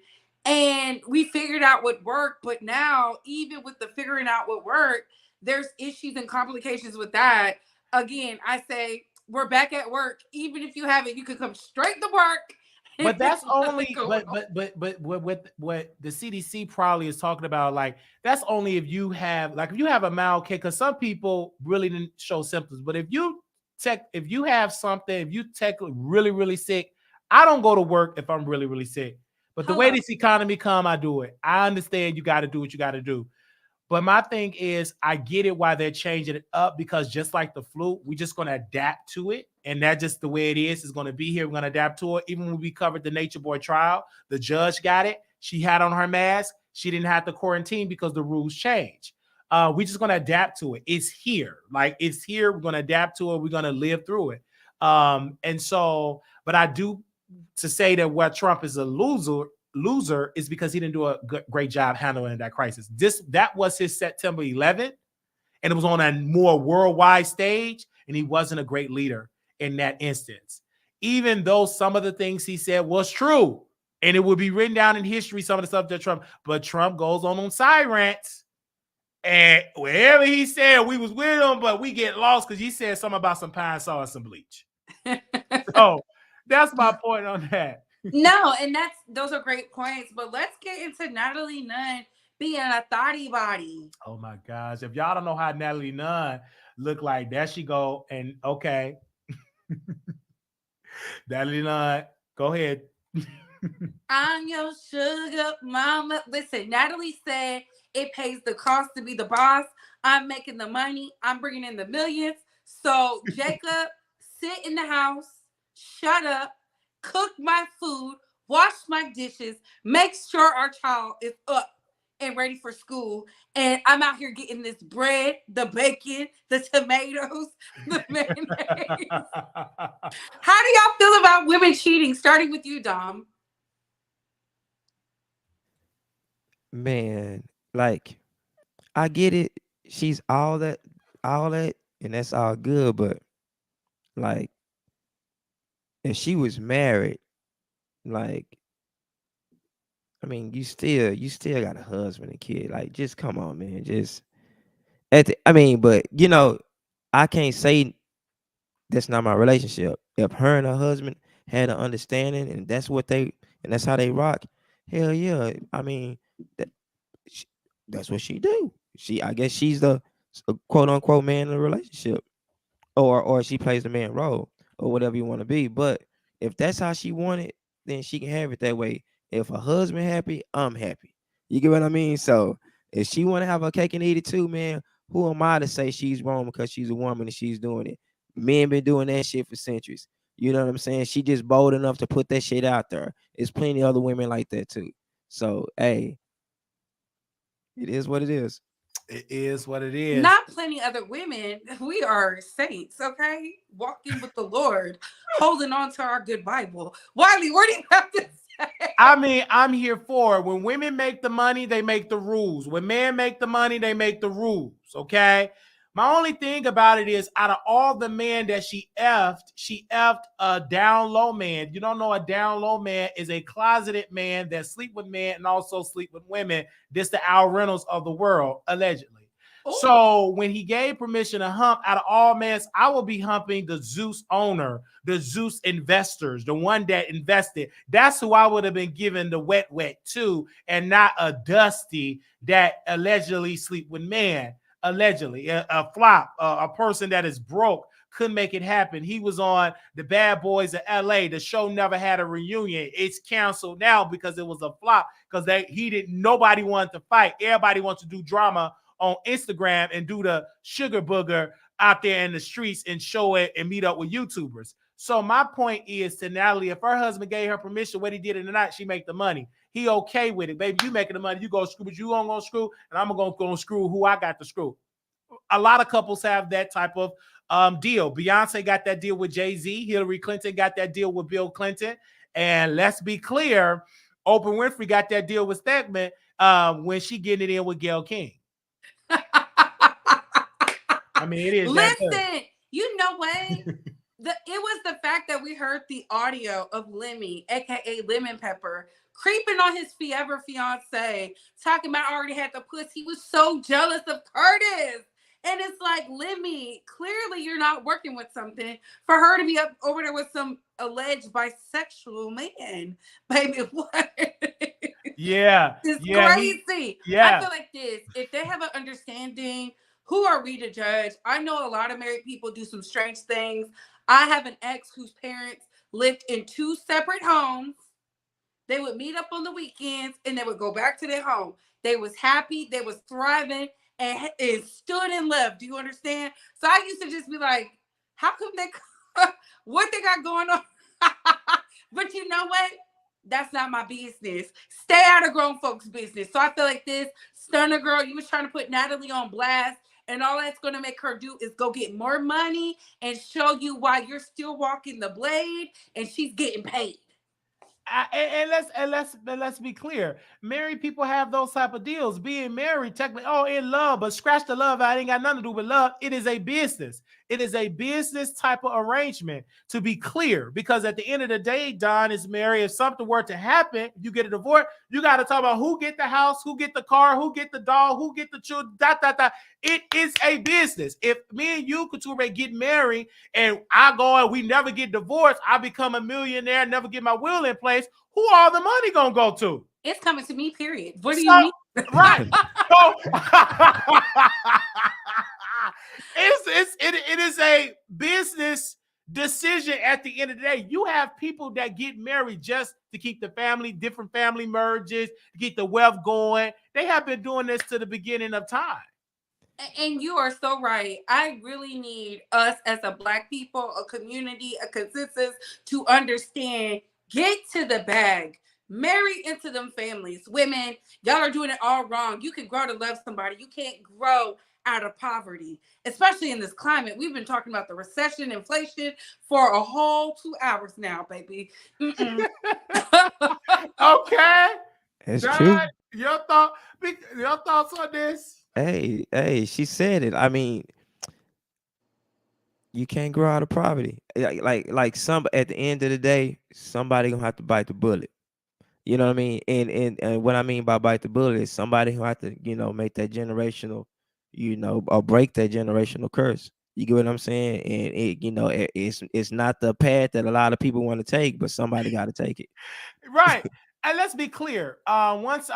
And we figured out what worked, but now even with the figuring out what worked, there's issues and complications with that. Again, I say we're back at work. Even if you have it, you can come straight to work. But And that's there's nothing only going on. but what the CDC probably is talking about, like that's only if you have like if you have a mild case, because some people really didn't show symptoms. But if you have something, if you tech really, really sick, I don't go to work if I'm really, really sick. But the way Hello. this economy come, I do it. I understand you got to do what you got to do. But my thing is, I get it why they're changing it up because just like the flu, we're just going to adapt to it. And that's just the way it is. It's going to be here. We're going to adapt to it. Even when we covered the Nature Boy trial, the judge got it. She had on her mask. She didn't have to quarantine because the rules changed. We're just going to adapt to it. It's here. Like it's here. We're going to adapt to it. We're going to live through it. And so, but I do to say that what Trump is a loser is because he didn't do a great job handling that crisis. That was his September 11th, and it was on a more worldwide stage, and he wasn't a great leader in that instance. Even though some of the things he said was true, and it would be written down in history, some of the stuff that Trump goes on side rants, and wherever he said we was with him, but we get lost because he said something about some pine saw and some bleach. So that's my point on that. No, and those are great points. But let's get into Natalie Nunn being a thotty body. Oh my gosh. If y'all don't know how Natalie Nunn look like, there she go. And okay. Natalie Nunn, go ahead. I'm your sugar mama. Listen, Natalie said it pays the cost to be the boss. I'm making the money. I'm bringing in the millions. So, Jacob, sit in the house, shut up, cook my food, wash my dishes, make sure our child is up and ready for school. And I'm out here getting this bread, the bacon, the tomatoes, the mayonnaise. How do y'all feel about women cheating? Starting with you, Dom. Man, like I get it. She's all that, and that's all good. But like, if she was married, like, I mean, you still got a husband and kid. Like, just come on, man. Just I mean, but I can't say that's not my relationship. If her and her husband had an understanding, and that's how they rock, hell yeah. I mean, that sh that's what she do. I guess she's the quote unquote man in the relationship, or she plays the man role, or whatever you want to be. But if that's how she want it, then she can have it that way. If her husband happy, I'm happy. You get what I mean? So if she want to have her cake and eat it too, man, who am I to say she's wrong because she's a woman and she's doing it? Men been doing that shit for centuries. You know what I'm saying? She just bold enough to put that shit out there. There's plenty of other women like that too. So hey, it is what it is. It is what it is. Not plenty other women. We are saints, okay? Walking with the Lord, holding on to our good Bible. Wiley, where do you have this? I mean, I'm here for it. When women make the money, they make the rules. When men make the money, they make the rules. Okay. My only thing about it is, out of all the men that she effed a down low man. You don't know a down low man is a closeted man that sleep with men and also sleep with women. This the Al Reynolds of the world, allegedly. Ooh. So when he gave permission to hump, out of all men, I will be humping the Zeus owner, the Zeus investors, the one that invested. That's who I would have been given the wet to, and not a Dusty that allegedly sleep with man. Allegedly, a flop, a person that is broke, couldn't make it happen. He was on the Bad Boys of LA. The show never had a reunion. It's canceled now because it was a flop, because nobody wanted to fight. Everybody wants to do drama on Instagram and do the sugar booger out there in the streets and show it and meet up with YouTubers. So my point is to Natalie, if her husband gave her permission, what he did in the night, she make the money. He okay with it. Baby, you making the money, you go screw, but you gonna screw, and I'm gonna go screw who I got to screw. A lot of couples have that type of deal. Beyonce got that deal with Jay-Z. Hillary Clinton got that deal with Bill Clinton. And let's be clear, Oprah Winfrey got that deal with Stegman when she getting it in with Gayle King. I mean, it is. Listen, you know what? It was the fact that we heard the audio of Lemmy, aka Lemon Pepper, creeping on his forever fiance, talking about I already had the puss. He was so jealous of Curtis. And it's like, Lemmy, clearly you're not working with something for her to be up over there with some alleged bisexual man. Baby, what? Yeah. It's crazy. Yeah. I feel like this. If they have an understanding, who are we to judge? I know a lot of married people do some strange things. I have an ex whose parents lived in 2 separate homes. They would meet up on the weekends and they would go back to their home. They was happy. They was thriving and stood in love. Do you understand? So I used to just be like, how come what they got going on? But you know what? That's not my business. Stay out of grown folks' business. So I feel like this Stunner girl, you was trying to put Natalie on blast, and all that's going to make her do is go get more money and show you why you're still walking the blade and she's getting paid. Let's be clear. Married people have those type of deals. Being married, technically, in love, but scratch the love. I ain't got nothing to do with love. It is a business. It is a business type of arrangement, to be clear, because at the end of the day, Don is married. If something were to happen, you get a divorce, you got to talk about who get the house, who get the car, who get the dog, who get the children, . It is a business. If me and you, Couture, get married and I go and we never get divorced, I become a millionaire, never get my will in place, who all the money gonna go to? It's coming to me, period. What do you mean? Right. So, it is a business decision at the end of the day. You have people that get married just to keep the family, different family merges, to get the wealth going. They have been doing this to the beginning of time. And you are so right. I really need us as a Black people, a community, a consensus to understand, get to the bag. Marry into them families. Women, y'all are doing it all wrong. You can grow to love somebody. You can't grow out of poverty, especially in this climate. We've been talking about the recession, inflation for a whole 2 hours now, baby. Okay. That's true. Your thoughts on this? Hey, she said it. I mean, you can't grow out of poverty. Like some at the end of the day, somebody gonna have to bite the bullet. You know what I mean? And what I mean by bite the bullet is somebody who have to, make that generational, or break that generational curse. You get what I'm saying? And it's not the path that a lot of people want to take, but somebody got to take it. Right. And let's be clear. Once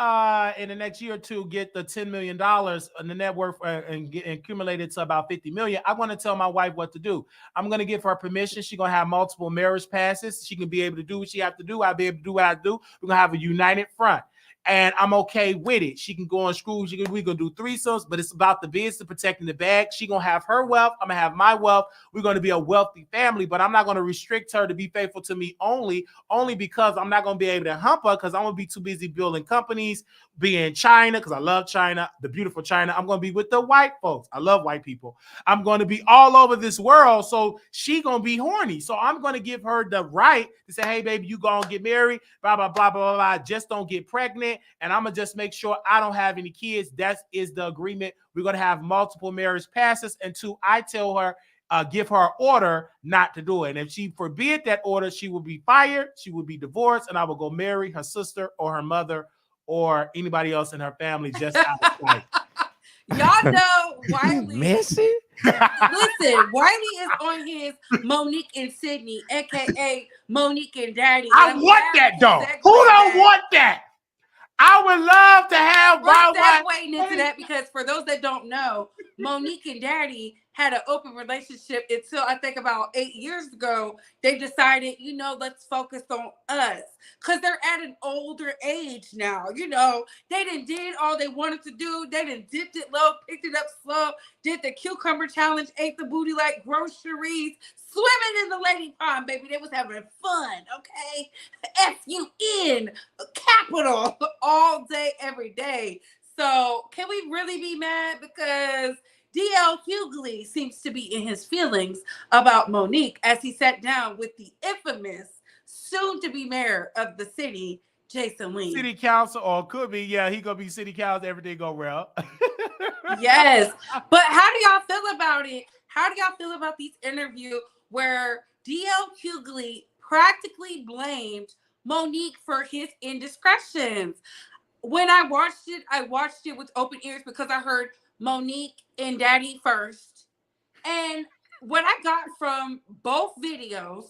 in the next year or two get the $10 million on the net worth and get accumulated to about 50 million, I want to tell my wife what to do. I'm going to give her permission. She's going to have multiple marriage passes. She can be able to do what she have to do. I'll be able to do what I do. We're going to have a united front. and I'm okay with it. She can go on screws. We gonna do threesomes, but it's about the business, protecting the bag. She gonna have her wealth. I'm gonna have my wealth. We're gonna be a wealthy family, but I'm not gonna restrict her to be faithful to me only because I'm not gonna be able to hump her because I'm gonna be too busy building companies, be in China because I love China, the beautiful China. I'm gonna be with the white folks. I love white people. I'm gonna be all over this world, so she gonna be horny. So I'm gonna give her the right to say, hey, baby, you gonna get married, blah, blah, blah, blah, blah, blah. Just don't get pregnant. And I'm gonna just make sure I don't have any kids. That is the agreement. We're gonna have multiple marriage passes until I tell her, give her an order not to do it. And if she forbid that order, she will be fired, she will be divorced, and I will go marry her sister or her mother or anybody else in her family just out of sight. Y'all know Wiley. Messy. Listen, Wiley is on his Monique and Sydney, aka Monique and Daddy. I want that though. Who don't want that? I would love to have. We're segueing into that because for those that don't know, Monique and Daddy had an open relationship until I think about 8 years ago. They decided, let's focus on us because they're at an older age now. They did all they wanted to do. They dipped it low, picked it up slow, did the cucumber challenge, ate the booty like groceries, swimming in the lady pond, baby. They was having fun, okay? F-U-N, capital, all day, every day. So can we really be mad? Because D.L. Hughley seems to be in his feelings about Monique as he sat down with the infamous soon-to-be mayor of the city, Jason Lee. City council, or could be, yeah, he gonna be city council, everything go well. Yes, but how do y'all feel about it? How do y'all feel about these interviews where D.L. Hughley practically blamed Monique for his indiscretions? When I watched it with open ears because I heard Monique and Daddy first. And what I got from both videos,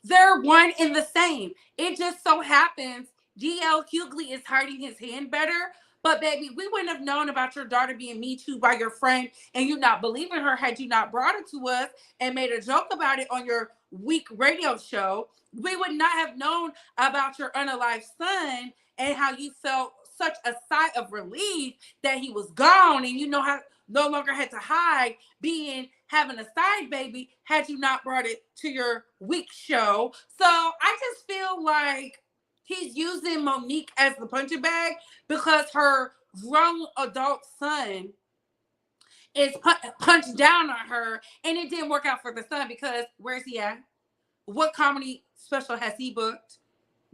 they're one and the same. It just so happens D.L. Hughley is hiding his hand better. But baby, we wouldn't have known about your daughter being Me Too by your friend and you not believing her had you not brought it to us and made a joke about it on your week radio show. We would not have known about your unalive son and how you felt such a sigh of relief that he was gone and how no longer had to hide having a side baby had you not brought it to your week show. So I just feel like he's using Monique as the punching bag because her grown adult son is punched down on her and it didn't work out for the son because where's he at? What comedy special has he booked?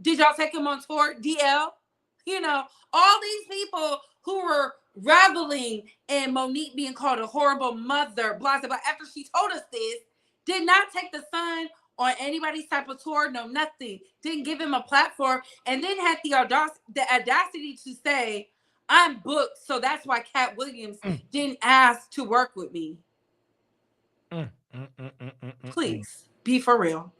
Did y'all take him on tour? DL? All these people who were reveling in Monique being called a horrible mother, blah, blah, blah, after she told us this, did not take the son on anybody's type of tour, no nothing. Didn't give him a platform, and then had the audacity to say, I'm booked, so that's why Cat Williams didn't ask to work with me. Please, be for real.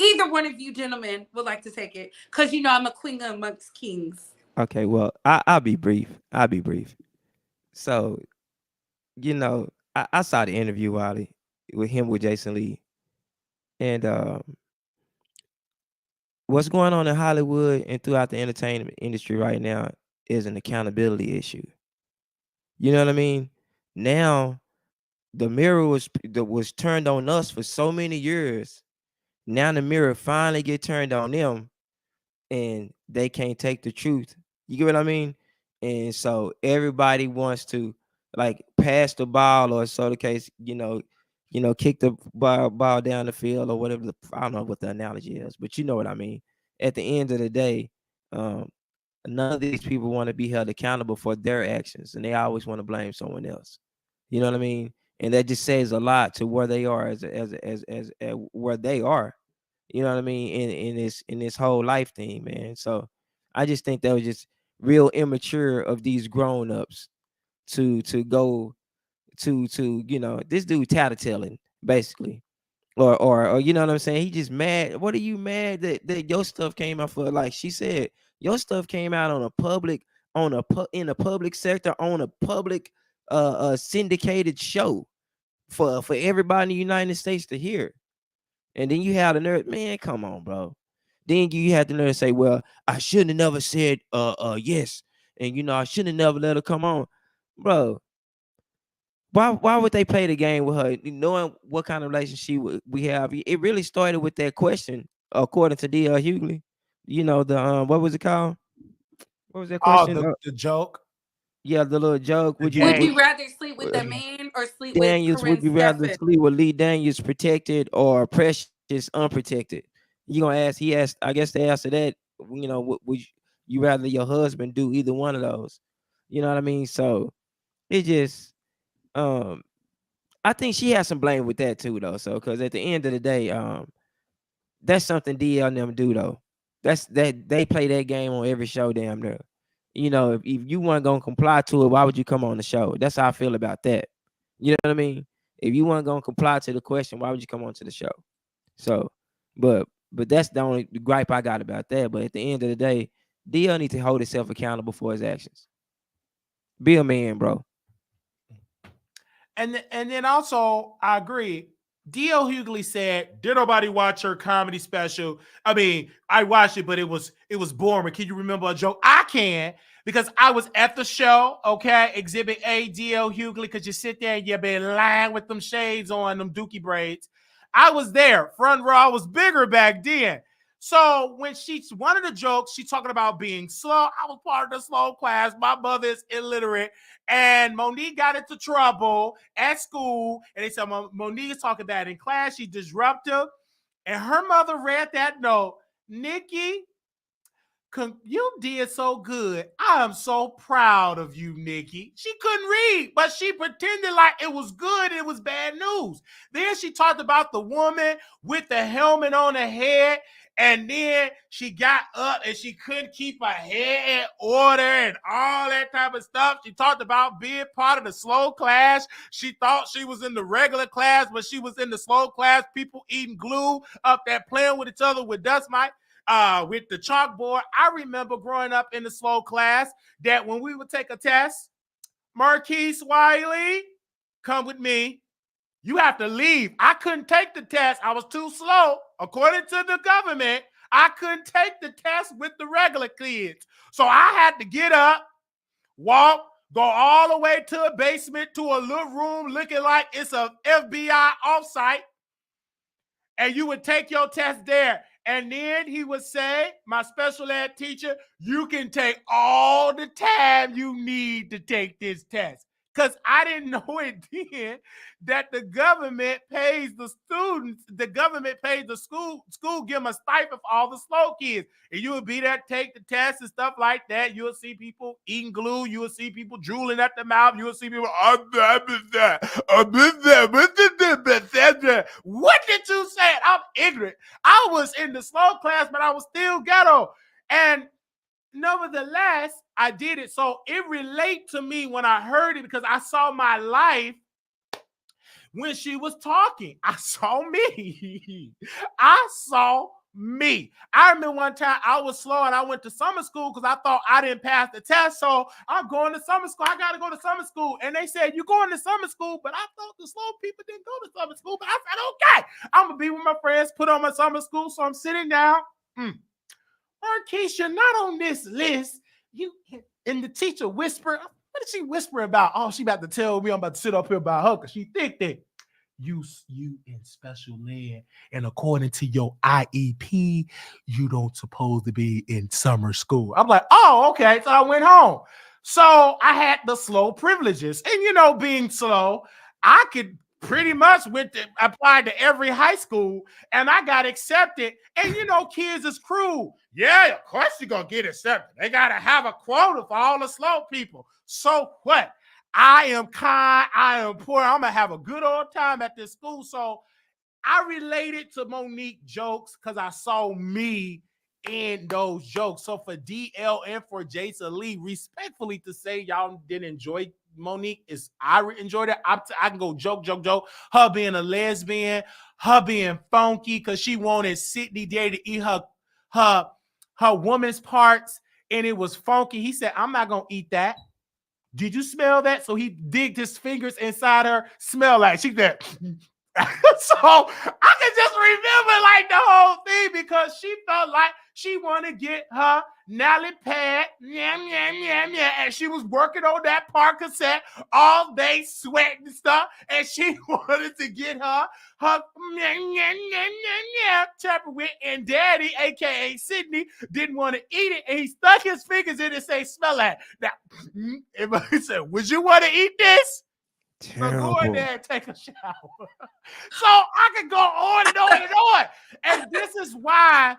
Either one of you gentlemen would like to take it because I'm a queen amongst kings. Okay, well, I'll be brief. So, I saw the interview, Wally, with Jason Lee. And what's going on in Hollywood and throughout the entertainment industry right now is an accountability issue. You know what I mean? Now, the mirror was turned on us for so many years. Now the mirror finally get turned on them and they can't take the truth. You get what I mean? And so everybody wants to like pass the ball or so the case, kick the ball down the field or whatever. I don't know what the analogy is, but you know what I mean. At the end of the day, none of these people want to be held accountable for their actions and they always want to blame someone else. You know what I mean? And that just says a lot to where they are as where they are. You know what I mean? In this whole life thing, man. So I just think that was just real immature of these grown-ups to go to this dude tattletelling basically. Or you know what I'm saying? He just mad. What are you mad that your stuff came out for? Like she said, your stuff came out in a public sector on a public syndicated show for everybody in the United States to hear. And then you have the nerve, man, come on, bro. Then you had to learn to say, well, I shouldn't have never said yes. And I shouldn't have never let her come on. Bro, why would they play the game with her, knowing what kind of relationship we have? It really started with that question, according to D.L. Hughley. The what was it called? What was that Oh, question? the joke, Yeah, the little joke. the Would game. you rather sleep with a Uh, man or sleep with Daniels, would Corinne you rather Steffen? sleep with Lee Daniels protected or Precious unprotected? You gonna ask? He asked. I guess the answer that would you rather your husband do either one of those? You know what I mean? So it just um I think she has some blame with that too, though. So because at the end of the day, that's something DL and them do though. That's that they play that game on every show, damn near. If you weren't gonna comply to it, why would you come on the show? That's how I feel about that. You know what I mean? If you weren't gonna comply to the question, why would you come on to the show? So, but that's the only gripe I got about that. But at the end of the day, DL needs to hold himself accountable for his actions. Be a man, bro. And then also, I agree. D.L. Hughley said, "Did nobody watch her comedy special? I mean, I watched it, but it was boring. Can you remember a joke? I can because I was at the show. Okay, Exhibit A, D.L. Hughley. Because you sit there and you been lying with them shades on, them dookie braids. I was there, front row. I was bigger back then. So when one of the jokes, she talking about being slow. I was part of the slow class. My mother is illiterate. And Monique got into trouble at school. And they said, Monique is talking about in class. She disruptive. And her mother read that note. Nikki, you did so good. I am so proud of you, Nikki. She couldn't read, but she pretended like it was good. It was bad news. Then she talked about the woman with the helmet on her head. And then she got up and she couldn't keep her head in order and all that type of stuff. She talked about being part of the slow class. She thought she was in the regular class, but she was in the slow class. People eating glue up there, playing with each other with dust mite. With the chalkboard. I remember growing up in the slow class that when we would take a test, Marquise Wiley, come with me. You have to leave. I couldn't take the test. I was too slow. According to the government, I couldn't take the test with the regular kids. So I had to get up, walk, go all the way to a basement to a little room looking like it's a FBI offsite, and you would take your test there. And then he would say, my special ed teacher, you can take all the time you need to take this test. Because I didn't know it then that the government pays the students, the government pays the school give them a stipend for all the slow kids. And you would be there, take the test and stuff like that. You'll see people eating glue. You will see people drooling at the mouth. You will see people, what did you say? I'm ignorant. I was in the slow class, but I was still ghetto. And nevertheless, I did it. So it related to me when I heard it because I saw my life when she was talking. I saw me. I saw me. I remember one time I was slow and I went to summer school because I thought I didn't pass the test. So I'm going to summer school. I got to go to summer school. And they said, you're going to summer school, but I thought the slow people didn't go to summer school. But I said, okay, I'm going to be with my friends, put on my summer school. So I'm sitting down. Keisha, not on this list. And the teacher whispered, what did she whisper about? Oh, she about to tell me I'm about to sit up here by her because she think that you in special ed, and according to your IEP, you don't supposed to be in summer school. I'm like, oh, okay. So I went home. So I had the slow privileges. And being slow, I could pretty much applied to every high school, and I got accepted. And kids is cruel. Yeah, of course you're gonna get accepted. They gotta have a quota for all the slow people. So what? I am kind, I am poor. I'm gonna have a good old time at this school. So I related to Monique jokes because I saw me in those jokes. So for DL and for Jason Lee, respectfully to say y'all didn't enjoy Monique, I enjoyed it. I can go joke. Her being a lesbian, her being funky because she wanted Sydney there to eat her woman's parts, and it was funky. He said, I'm not gonna eat that. Did you smell that? So he digged his fingers inside her, smell like she said. So I can just remember like the whole thing because she felt like she wanted to get her Nally pad, and she was working on that Percocet all day, sweating stuff, and she wanted to get her Tupperware, and Daddy, aka Sydney, didn't want to eat it, and he stuck his fingers in it and say, "Smell that." Now, everybody said, "Would you want to eat this?" So go in there and take a shower. So I could go on and on and on. And this is why,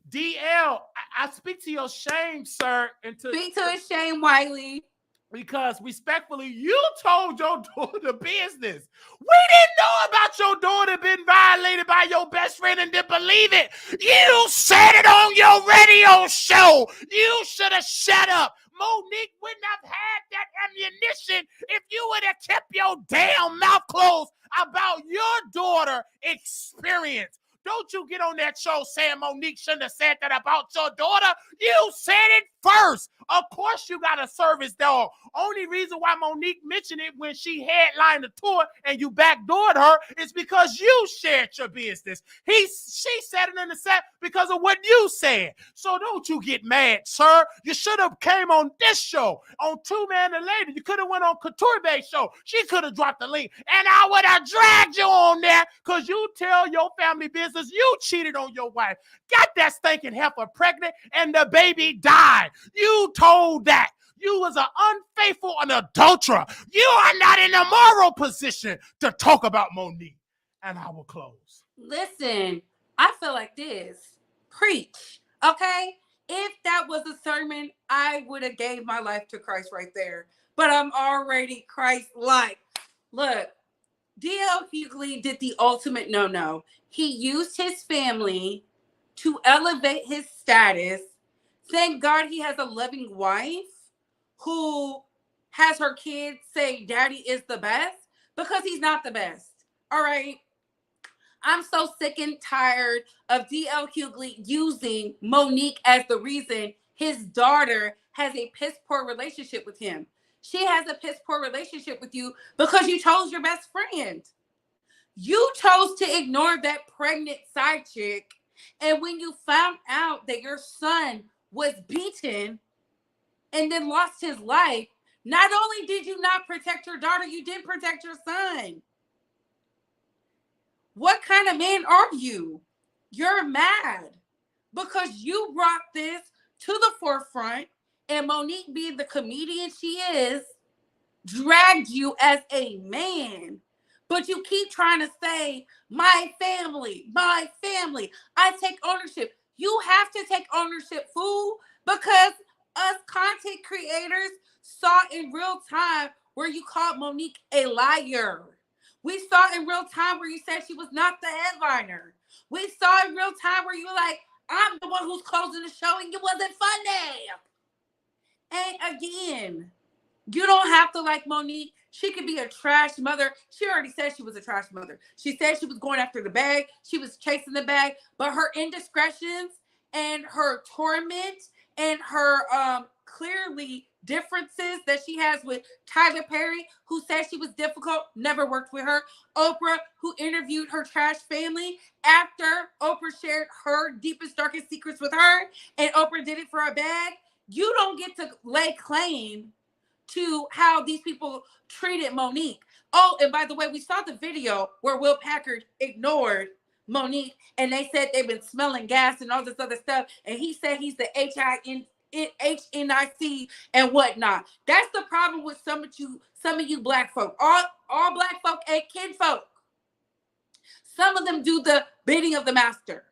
DL, I speak to your shame, sir. And Speak to his shame, Wiley. Because respectfully, you told your daughter business. We didn't know about your daughter being violated by your best friend and didn't believe it. You said it on your radio show. You should have shut up. Monique wouldn't have had that ammunition if you would have kept your damn mouth closed about your daughter experience. Don't you get on that show saying Monique shouldn't have said that about your daughter. You said it first. Of course you got a service dog. Only reason why Monique mentioned it when she headlined the tour and you backdoored her is because you shared your business. She said it in the set because of what you said. So don't you get mad, sir. You should have came on this show, on Two Man and Lady. You could have went on Couture Bay show. She could have dropped the link, and I would have dragged you on there because you tell your family business you cheated on your wife, got that stinking heifer pregnant, and the baby died. You told that. You was an unfaithful and adulterer. You are not in a moral position to talk about Monique. And I will close. Listen, I feel like this. Preach, okay? If that was a sermon, I would have gave my life to Christ right there. But I'm already Christ-like. Look, D.L. Hughley did the ultimate no-no. He used his family to elevate his status. Thank God he has a loving wife who has her kids say daddy is the best, because he's not the best. All right. I'm so sick and tired of D.L. Hughley using Monique as the reason his daughter has a piss poor relationship with him. She has a piss poor relationship with you because you chose your best friend. You chose to ignore that pregnant side chick. And when you found out that your son was beaten and then lost his life, not only did you not protect your daughter, you didn't protect your son. What kind of man are you? You're mad because you brought this to the forefront, and Monique, being the comedian she is, dragged you as a man. But you keep trying to say, my family, my family. I take ownership. You have to take ownership, fool, because us content creators saw in real time where you called Monique a liar. We saw in real time where you said she was not the headliner. We saw in real time where you were like, I'm the one who's closing the show and it wasn't funny. And again, you don't have to like Monique. She could be a trash mother. She already said she was a trash mother. She said she was going after the bag. She was chasing the bag. But her indiscretions and her torment and her clearly differences that she has with Tyler Perry, who said she was difficult, never worked with her. Oprah, who interviewed her trash family after Oprah shared her deepest, darkest secrets with her, and Oprah did it for a bag. You don't get to lay claim to how these people treated Monique. Oh, and by the way, we saw the video where Will Packard ignored Monique, and they said they've been smelling gas and all this other stuff, and he said he's the HNIC and whatnot. That's the problem with some of you black folk. All black folk ain't kin folk. Some of them do the bidding of the master.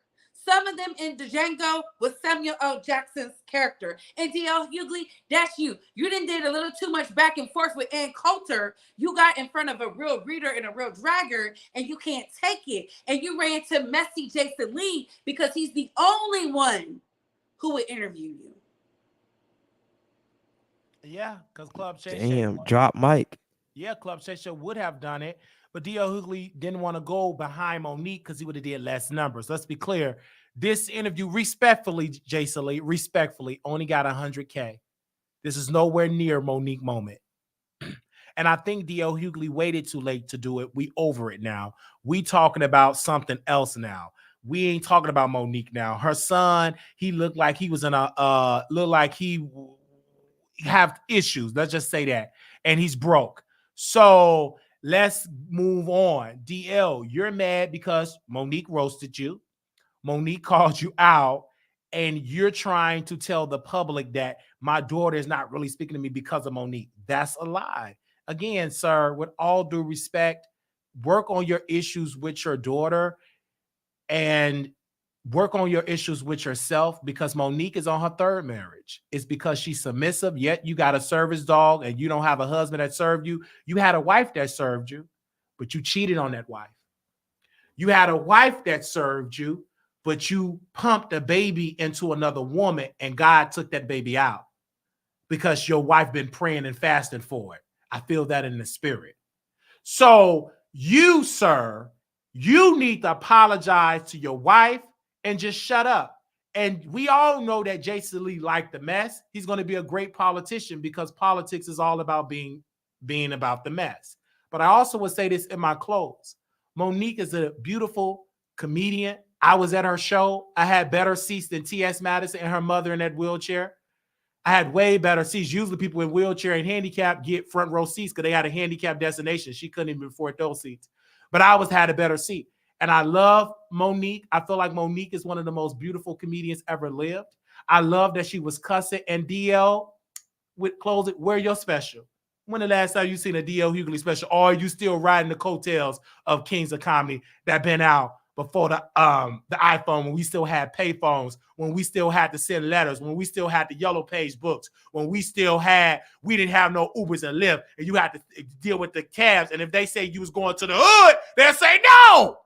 Some of them in Django with Samuel L. Jackson's character. And D.L. Hughley, that's you. You done did a little too much back and forth with Ann Coulter. You got in front of a real reader and a real dragger, and you can't take it. And you ran to messy Jason Lee because he's the only one who would interview you. Yeah, because Club Shay Damn, drop mic. Yeah, Club Shay would have done it, but D.L. Hughley didn't want to go behind Monique because he would have did less numbers. Let's be clear. This interview, respectfully, Jason Lee, respectfully, only got 100K. This is nowhere near Monique moment. And I think D.L. Hughley waited too late to do it. We over it now. We talking about something else now. we ain't talking about Monique now. Her son, he looked like he was in a looked like he have issues. Let's just say that. And he's broke. So let's move on. DL, you're mad because Monique roasted you. Monique called you out, and you're trying to tell the public that my daughter is not really speaking to me because of Monique. That's a lie. Again, sir, with all due respect, work on your issues with your daughter and work on your issues with yourself, because Monique is on her third marriage. It's because she's submissive, yet you got a service dog and you don't have a husband that served you. You had a wife that served you, but you cheated on that wife. You had a wife that served you, but you pumped a baby into another woman and God took that baby out because your wife been praying and fasting for it. I feel that in the spirit. So you, sir, you need to apologize to your wife and just shut up. And we all know that Jason Lee liked the mess. He's going to be a great politician because politics is all about being about the mess. But I also would say this in my close. Monique is a beautiful comedian. I was at her show. I had better seats than T.S. Madison and her mother in that wheelchair. I had way better seats. Usually people in wheelchair and handicap get front row seats because they had a handicap destination. She couldn't even afford those seats. But I had a better seat. And I love Monique. I feel like Monique is one of the most beautiful comedians ever lived. I love that she was cussing. And DL, with close it, wear your special. When the last time you seen a DL Hughley special? Or are you still riding the coattails of Kings of Comedy that been out before the iPhone, when we still had pay phones, when we still had to send letters, when we still had the yellow page books, when we didn't have no Ubers and Lyft, and you had to deal with the cabs. And if they say you was going to the hood, they'll say, no.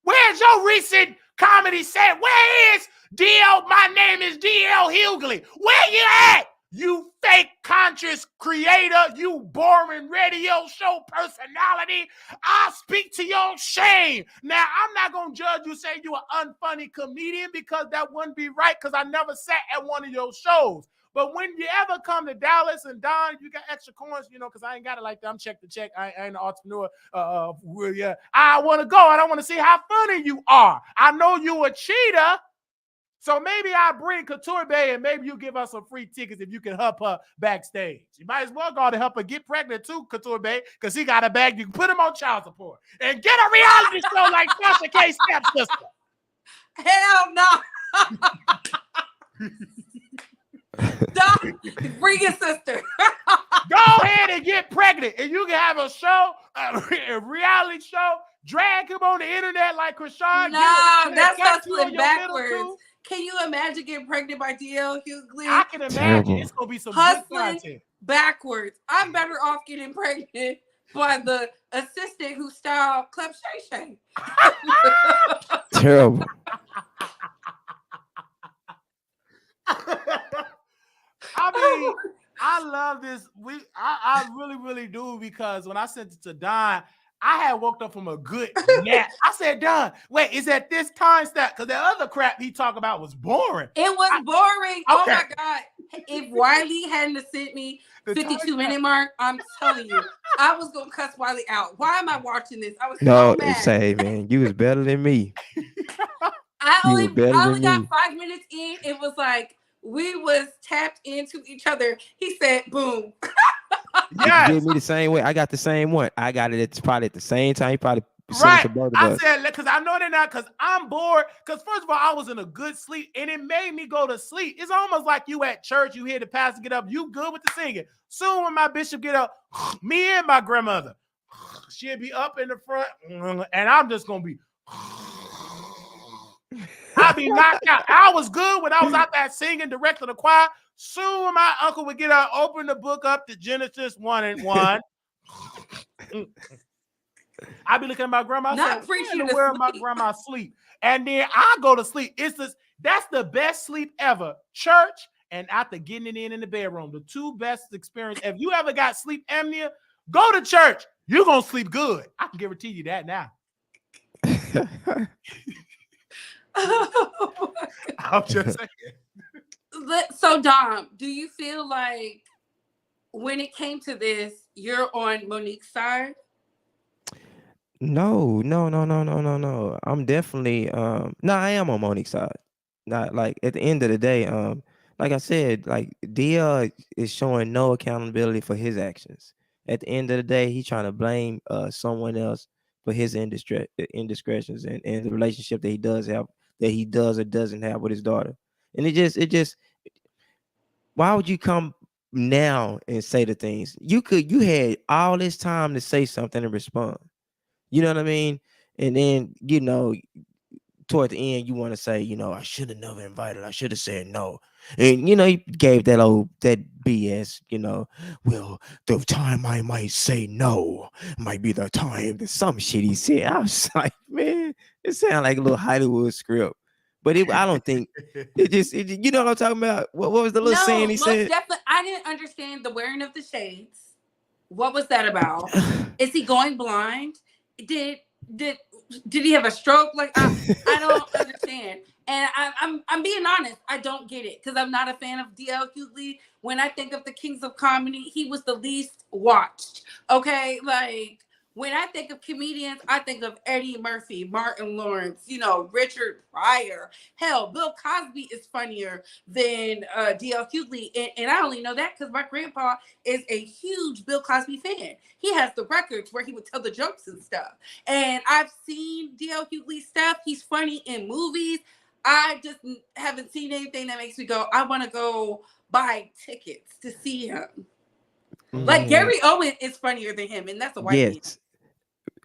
Where's your recent comedy set? Where is DL? My name is DL Hughley. Where you at? You fake conscious creator, you boring radio show personality. I'll speak to your shame. Now, I'm not going to judge you saying you're an unfunny comedian because that wouldn't be right because I never sat at one of your shows. But when you ever come to Dallas and Don, you got extra coins, because I ain't got it like that. I'm check to check. I ain't an entrepreneur. I want to go and I want to see how funny you are. I know you a cheater. So maybe I bring Couture Bay and maybe you give us some free tickets if you can help her backstage. You might as well go to help her get pregnant too, Couture Bay, because he got a bag. You can put him on child support and get a reality show like Sasha K. Stepsister. Hell no. Bring your sister. Go ahead and get pregnant and you can have a show, a reality show, drag him on the internet like Krishan. No, that's hustling backwards. Can you imagine getting pregnant by DL Hughley? I can imagine. Terrible. It's going to be some hustling good content. Backwards. I'm better off getting pregnant by the assistant who styled Club Shay Shay. Terrible. I mean, I love this. I really, really do, because when I sent it to Don, I had woke up from a good nap. I said, Don, wait, is that this time stamp? Because that other crap he talked about was boring. It was boring. Okay. Oh my God. If Wiley hadn't sent me the 52-minute mark, I'm telling you, I was going to cuss Wiley out. Why am I watching this? I was so mad. Say, man, you was better than me. I only got 5 minutes in. It was like we was tapped into each other. He said, boom. Yes. You did me the same way. I got the same one. I got it probably at the same time. He probably right. I said, because I know they're not, because I'm bored. Because first of all, I was in a good sleep and it made me go to sleep. It's almost like you at church, you hear the pastor get up, you good with the singing. Soon when my bishop get up, me and my grandmother, she'll be up in the front and I'm just going to be, I'll be knocked out. I was good when I was out there singing, directing the choir. Soon my uncle would get out, open the book up to Genesis 1:1. I be looking at my grandma. Not preaching to where my grandma sleep, and then I go to sleep. That's the best sleep ever. Church and after getting it in the bedroom, the two best experience. If you ever got sleep apnea, go to church. You're gonna sleep good. I can guarantee you that now. I'm just saying. So, Dom, do you feel like when it came to this, you're on Monique's side? No, no, no, no, no, no, no. I'm definitely no, I am on Monique's side. Not like at the end of the day, like I said, like Dia is showing no accountability for his actions. At the end of the day, he's trying to blame someone else for his indiscretions and the relationship that he does have, that he does or doesn't have with his daughter. And it just why would you come now and say the things? You had all this time to say something and respond. You know what I mean? And then, toward the end, you want to say, I should have never invited. I should have said no. And you gave that BS, well, the time I might say no might be the time that some shit he said. I was like, man, it sounded like a little Hollywood script. But I don't think you know what I'm talking about? What was the little saying No, he most said? definitely. I didn't understand the wearing of the shades. What was that about? Is he going blind? Did did did he have a stroke? Like I don't understand. And I'm being honest, I don't get it because I'm not a fan of DL Hughley. When I think of the Kings of Comedy, he was the least watched. Okay, like when I think of comedians, I think of Eddie Murphy, Martin Lawrence, Richard Pryor. Hell, Bill Cosby is funnier than DL Hughley, and I only know that because my grandpa is a huge Bill Cosby fan. He has the records where he would tell the jokes and stuff. And I've seen DL Hughley stuff. He's funny in movies. I just haven't seen anything that makes me go, I want to go buy tickets to see him. Like Mm, Gary Owen is funnier than him, and that's a white man. yes.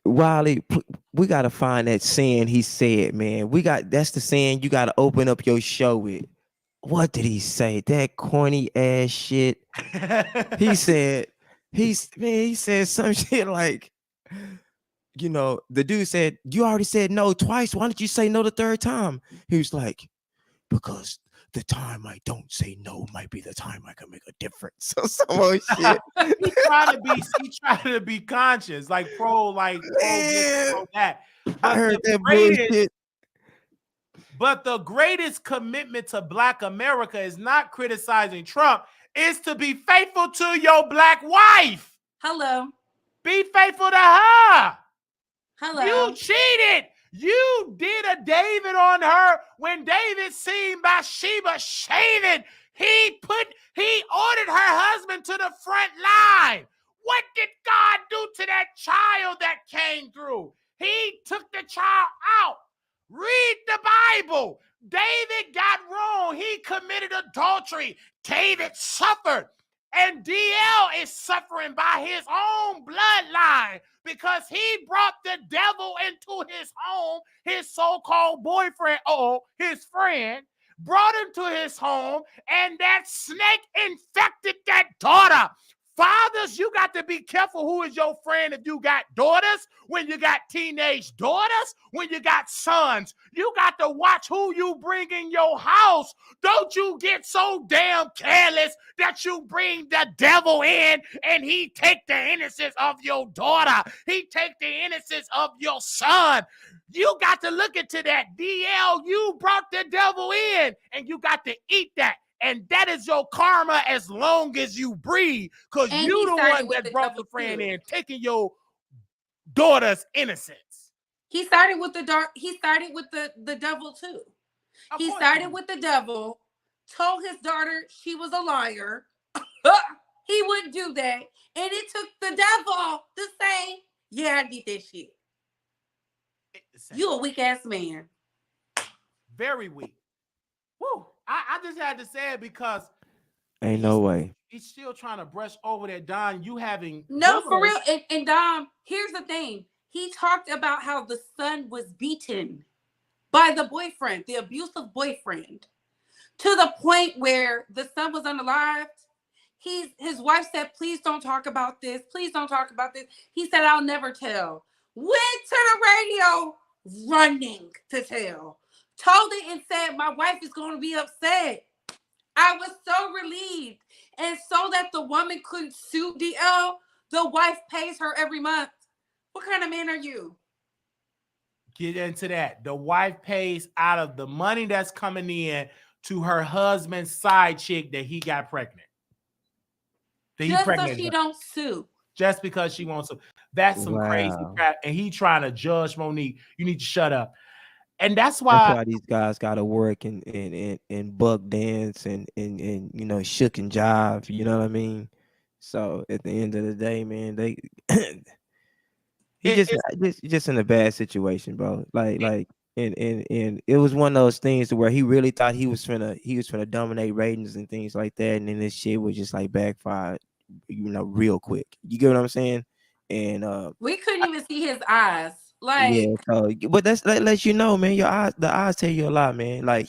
Wiley, we gotta find that saying he said, man. That's the saying you gotta open up your show with. What did he say? That corny ass shit. He said, he said some shit like, the dude said, you already said no twice. Why don't you say no the third time? He was like, because the time I don't say no might be the time I can make a difference. So some old shit. He trying to be conscious, like pro this, Man, pro that. I But heard the that greatest, bullshit. but the greatest commitment to Black America is not criticizing Trump, is to be faithful to your Black wife. Hello. Be faithful to her. Hello. You cheated. You did a David on her when David seen Bathsheba shaving. He ordered her husband to the front line. What did God do to that child that came through? He took the child out. Read the Bible. David got wrong. He committed adultery. David suffered. And DL is suffering by his own bloodline because he brought the devil into his home, his so-called boyfriend, his friend, brought him to his home, and that snake infected that daughter. Fathers, you got to be careful who is your friend if you got daughters, when you got teenage daughters, when you got sons. You got to watch who you bring in your house. Don't you get so damn careless that you bring the devil in and he take the innocence of your daughter. He take the innocence of your son. You got to look into that. DL, you brought the devil in and you got to eat that. And that is your karma as long as you breathe. Because you the one that brought the friend in, taking your daughter's innocence. He started with the devil too. He started with the devil, told his daughter she was a liar. He wouldn't do that. And it took the devil to say, yeah, I did that shit. You a weak ass man. Very weak. Woo. I just had to say it because ain't no way. He's still trying to brush over that, Don. You having no for real. And Dom, here's the thing. He talked about how the son was beaten by the boyfriend, the abusive boyfriend, to the point where the son was unalived. His wife said, please don't talk about this. Please don't talk about this. He said, I'll never tell. Went to the radio running to tell. Told it and said, my wife is going to be upset. I was so relieved. And so that the woman couldn't sue DL, the wife pays her every month. What kind of man are you? Get into that. The wife pays out of the money that's coming in to her husband's side chick that he got pregnant. Just so she don't sue. just because she wants to. That's some crazy Wow. crap. And he trying to judge Monique. You need to shut up. And that's That's why why these guys gotta work and buck dance and you know shook and jive. You know what I mean? So at the end of the day, man, they he it, just it's just in a bad situation, bro. Like and it was one of those things to where he really thought he was finna dominate ratings and things like that, and then this shit was just like backfired, you know, real quick. You get what I'm saying? And We couldn't even see his eyes. yeah, Like, so but that lets you know, man. Your eyes, the eyes tell you a lot, man. Like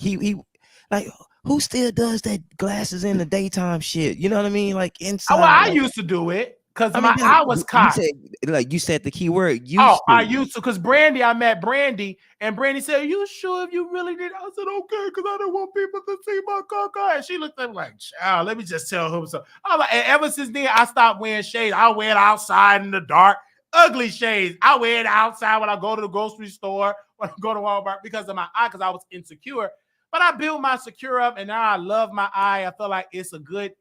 like who still does that glasses in the daytime shit? You know what I mean? Like well, inside, I like used to do it because I mean, my eye was you cocked. said like you said the key word Oh, used I to. used to, because Brandy, I met Brandy, and Brandy said, "Are you sure if you really did?" I said, "Okay, because I don't want people to see my caca." And she looked at me like, "Child, let me just tell him so." I was like, and ever since then, I stopped wearing shades. I wear it outside in the dark, ugly shades. I wear it outside when I go to the grocery store, when I go to Walmart because of my eye, because I was insecure. But I built my secure up, and now I love my eye. I feel like it's a good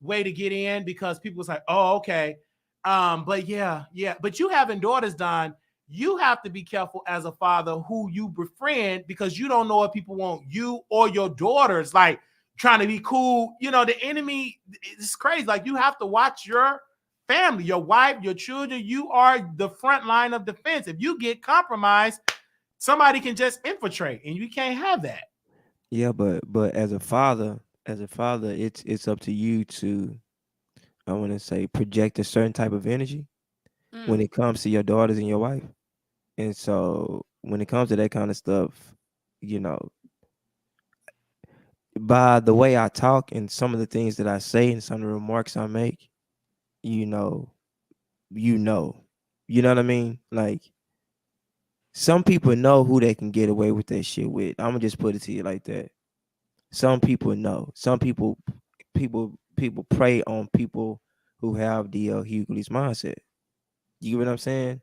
way to get in because people was like, "Oh, okay." But yeah. But you having daughters, Don, you have to be careful as a father who you befriend because you don't know if people want you or your daughters like trying to be cool. You know, the enemy is crazy. Like you have to watch your family, your wife, your children. You are the front line of defense. If you get compromised, somebody can just infiltrate, and you can't have that. Yeah, but as a father, it's up to you to I want to say project a certain type of energy when mm, it comes to your daughters and your wife. And so when it comes to that kind of stuff, you know, by the way I talk and some of the things that I say and some of the remarks I make, you know, you know, you know what I mean? Like some people know who they can get away with that shit with. I'm gonna just put it to you like that. Some people know. Some people prey on people who have D.L. Hughley's mindset. You get what I'm saying?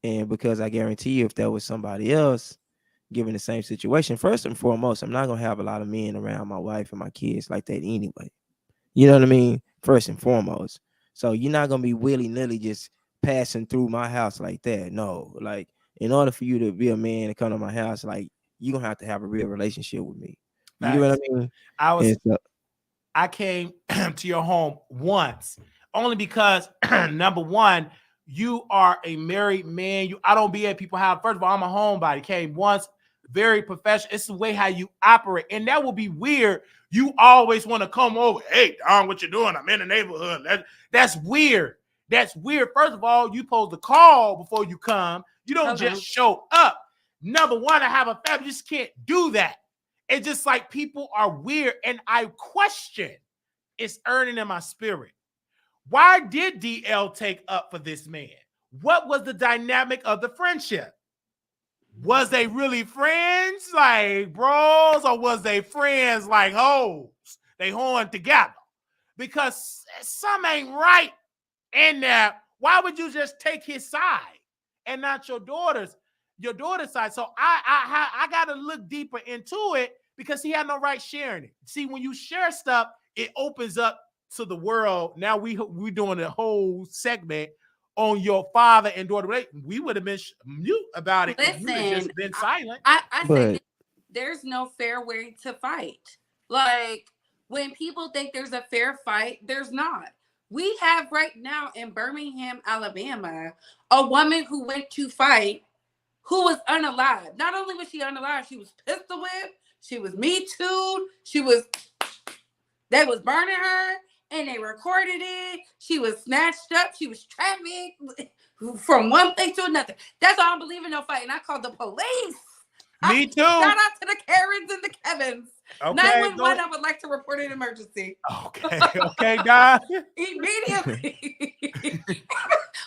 And because I guarantee you, if that was somebody else, given the same situation, first and foremost, I'm not gonna have a lot of men around my wife and my kids like that anyway. You know what I mean? First and foremost. So you're not gonna be willy-nilly just passing through my house like that. No, like in order for you to be a man and come to my house, like you're gonna have to have a real relationship with me. You get what I Facts. mean? I was And so, I came to your home once, only because number one, you are a married man. I don't be at people's house. First of all, I'm a homebody. Came once, very professional. It's the way how you operate, and that will be weird. You always want to come over. Hey, Don, what you doing? I'm in the neighborhood. That's weird. That's weird. First of all, you supposed to call before you come. You don't just hello. show up. Number one, I have a family. You just can't do that. It's just like people are weird, and I question it's earning in my spirit. Why did DL take up for this man? What was the dynamic of the friendship? Was they really friends like bros, or was they friends like hoes? They horned together because some ain't right in there. Why would you just take his side and not your daughter's side? So I got to look deeper into it because he had no right sharing it. See, when you share stuff, it opens up to the world. Now we doing a whole segment on your father and daughter. We would have been mute about it if you'd have Listen, just been silent. I say but this, there's no fair way to fight. Like when people think there's a fair fight, there's not. We have right now in Birmingham, Alabama, a woman who went to fight who was unalive. Not only was she unalive, she was pistol whipped, she was me too, they was burning her and they recorded it. She was snatched up, she was trafficked from one place to another. That's all I believe in no fight. And I called the police. Me too. Shout out to the Karens and the Kevins. Okay, 911, I would like to report an emergency. okay, Don. Immediately.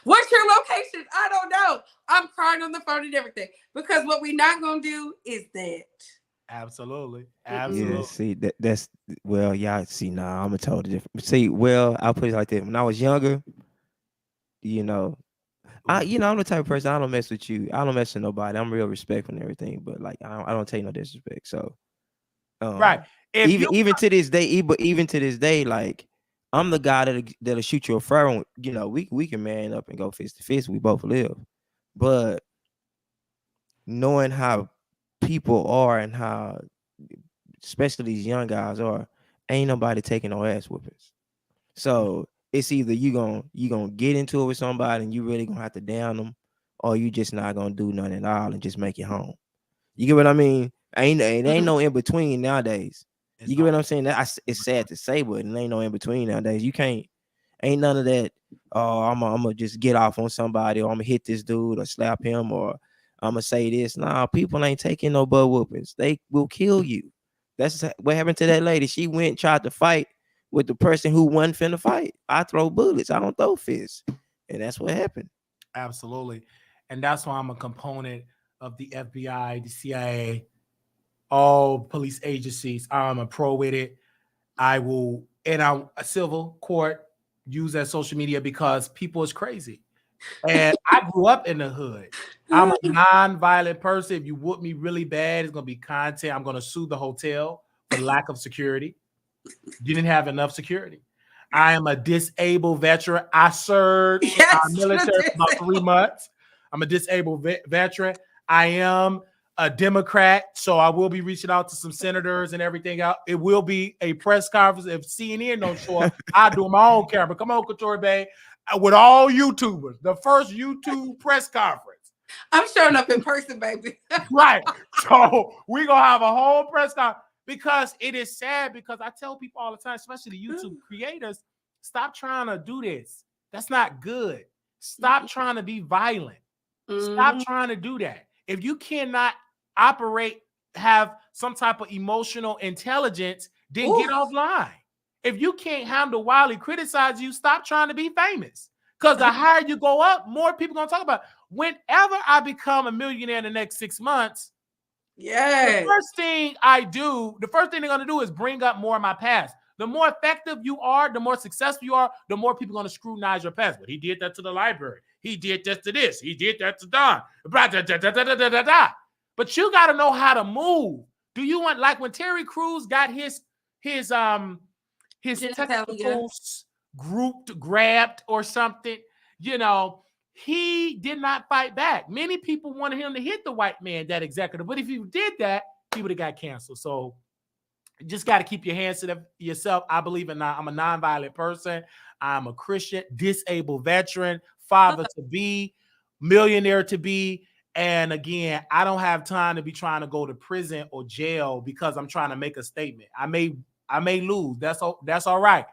What's your location? I don't know. I'm crying on the phone and everything. Because what we're not going to do is that. Absolutely. yeah, Absolutely. see that's well, y'all see now I'm a totally different. See, well, I'll put it like that. When I was younger, you know, I'm the type of person I don't mess with you. I don't mess with nobody. I'm real respectful and everything, but like I don't take no disrespect. So Right. If you even to this day, even to this day, like I'm the guy that'll shoot you a fur. And, we can man up and go fist to fist. We both live, but knowing how people are and how, especially these young guys are, ain't nobody taking no ass whoopings. So it's either you gonna get into it with somebody and you really gonna have to down them, or you just not gonna do nothing at all and just make it home. You get what I mean? Ain't no in between nowadays. You get what I'm saying? It's sad to say, but it ain't no in between nowadays. You can't. Ain't none of that. Oh, I'm gonna just get off on somebody, or I'm gonna hit this dude, or slap him, or I'm gonna say this. Nah, people ain't taking no butt whoopings. They will kill you. That's what happened to that lady. She went and tried to fight with the person who wasn't finna fight. I throw bullets. I don't throw fists, and that's what happened. Absolutely, and that's why I'm a component of the FBI, the CIA, all police agencies. I'm a pro with it. I will, and I'm a civil court, use that social media because people is crazy. And I grew up in the hood. I'm a non-violent person. If you whoop me really bad, it's gonna be content. I'm gonna sue the hotel for lack of security. You didn't have enough security. I am a disabled veteran. I served in our military for about 3 months. I'm a disabled veteran. I am a Democrat, so I will be reaching out to some senators and everything else. It will be a press conference. If CNN don't show up, I'll do my own camera. Come on, Couture Bay, with all YouTubers. The first YouTube press conference. I'm showing up in person, baby. Right. So we're going to have a whole press conference because it is sad because I tell people all the time, especially the YouTube creators, stop trying to do this. That's not good. Stop trying to be violent. Stop trying to do that. If you cannot operate, have some type of emotional intelligence, then get offline. If you can't handle wildly criticize you, stop trying to be famous. Because the higher you go up, more people are going to talk about it. Whenever I become a millionaire in the next 6 months, the first thing they're going to do is bring up more of my past. The more effective you are, the more successful you are, the more people are going to scrutinize your past. But he did that to the library. He did this to this. He did that to Don. Blah, da, da, da, da, da, da, da. But you got to know how to move. Do you want, like when Terry Crews got his testicles grabbed or something, he did not fight back. Many people wanted him to hit the white man, that executive. But if he did that, he would have got canceled. So you just got to keep your hands to yourself. I believe I'm a nonviolent person. I'm a Christian, disabled veteran, father to be, millionaire to be. And again, I don't have time to be trying to go to prison or jail because I'm trying to make a statement. I may lose. That's all right.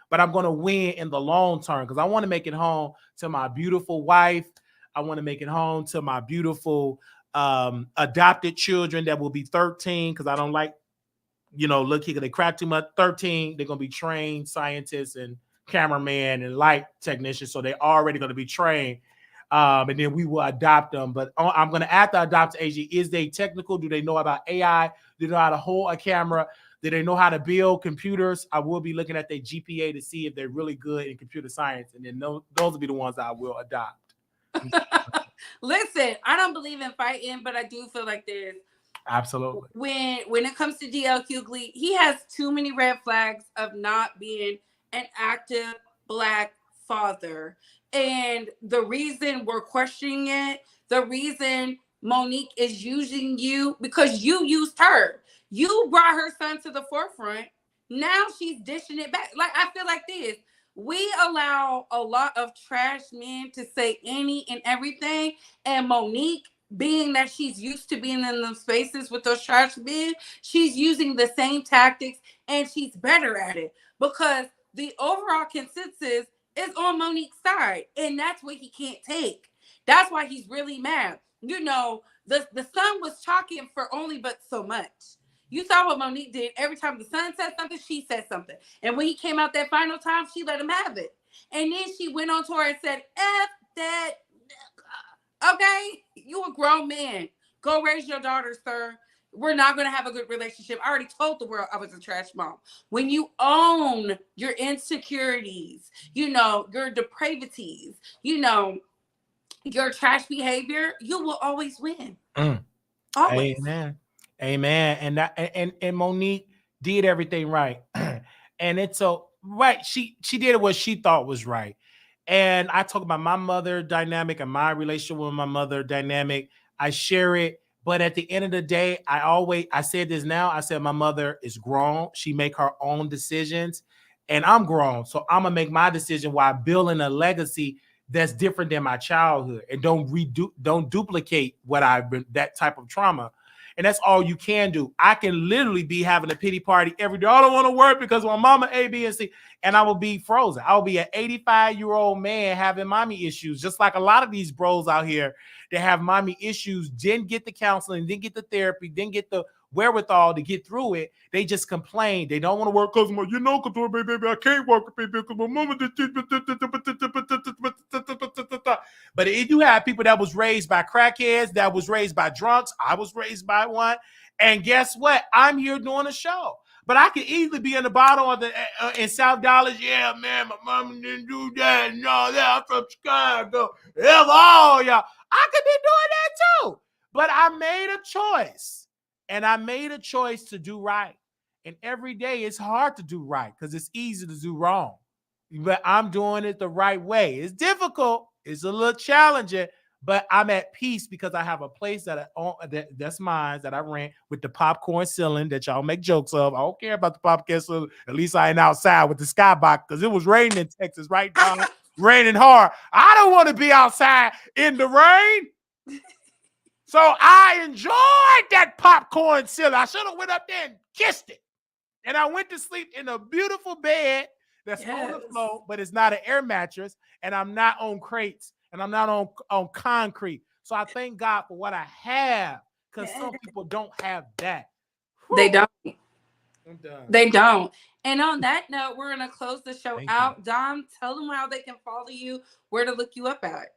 But I'm going to win in the long term because I want to make it home to my beautiful wife. I want to make it home to my beautiful adopted children that will be 13 because I don't like, look here, they crack too much. 13, they're going to be trained scientists and cameraman and light technicians. So they're already going to be trained. And then we will adopt them. But I'm going to have to adopt AG. Is they technical? Do they know about AI? Do they know how to hold a camera? Do they know how to build computers? I will be looking at their GPA to see if they're really good in computer science. And then those will be the ones that I will adopt. Listen, I don't believe in fighting, but I do feel like there's absolutely when it comes to DL Hughley, he has too many red flags of not being an active Black father. And the reason we're questioning it, the reason Monique is using you, because you used her. You brought her son to the forefront. Now she's dishing it back. Like, I feel like this. We allow a lot of trash men to say any and everything. And Monique, being that she's used to being in those spaces with those trash men, she's using the same tactics and she's better at it because the overall consensus is on Monique's side. And that's what he can't take. That's why he's really mad. The son was talking for only but so much. You saw what Monique did. Every time the son said something, she said something. And when he came out that final time, she let him have it. And then she went on to her and said, F that. Okay? You a grown man. Go raise your daughter, sir. We're not going to have a good relationship. I already told the world I was a trash mom. When you own your insecurities, your depravities, your trash behavior, you will always win. Always. Amen. And Monique did everything right. And it's so right. She did what she thought was right. And I talk about my mother dynamic and my relationship with my mother dynamic. I share it. But at the end of the day, I said this now. I said my mother is grown. She make her own decisions. And I'm grown. So I'm gonna make my decision while building a legacy that's different than my childhood. And don't duplicate what I've been, that type of trauma. And that's all you can do. I can literally be having a pity party every day. I don't want to work because my mama A, B, and C, and I will be frozen. I will be an 85-year-old man having mommy issues, just like a lot of these bros out here that have mommy issues, didn't get the counseling, didn't get the therapy, didn't get the wherewithal to get through it. They just complain. They don't want to work because, baby, I can't work, baby, because my mama. But if you have people that was raised by crackheads, that was raised by drunks, I was raised by one, and guess what? I'm here doing a show. But I could easily be in the bottom of the in South Dallas. Yeah, man, my mama didn't do that and all that. I'm from Chicago. Hell, all y'all. I could be doing that too. But I made a choice. And I made a choice to do right. And every day it's hard to do right because it's easy to do wrong. But I'm doing it the right way. It's difficult. It's a little challenging, but I'm at peace because I have a place that's mine that I rent with the popcorn ceiling that y'all make jokes of. I don't care about the popcorn ceiling. At least I ain't outside with the skybox because it was raining in Texas, right, Don? Raining hard. I don't want to be outside in the rain. So I enjoyed that popcorn ceiling. I should have went up there and kissed it. And I went to sleep in a beautiful bed that's on the floor, but it's not an air mattress. And I'm not on crates. And I'm not on concrete. So I thank God for what I have. Because some people don't have that. They don't. I'm done. They don't. And on that note, we're going to close the show out. Dom, tell them how they can follow you, where to look you up at.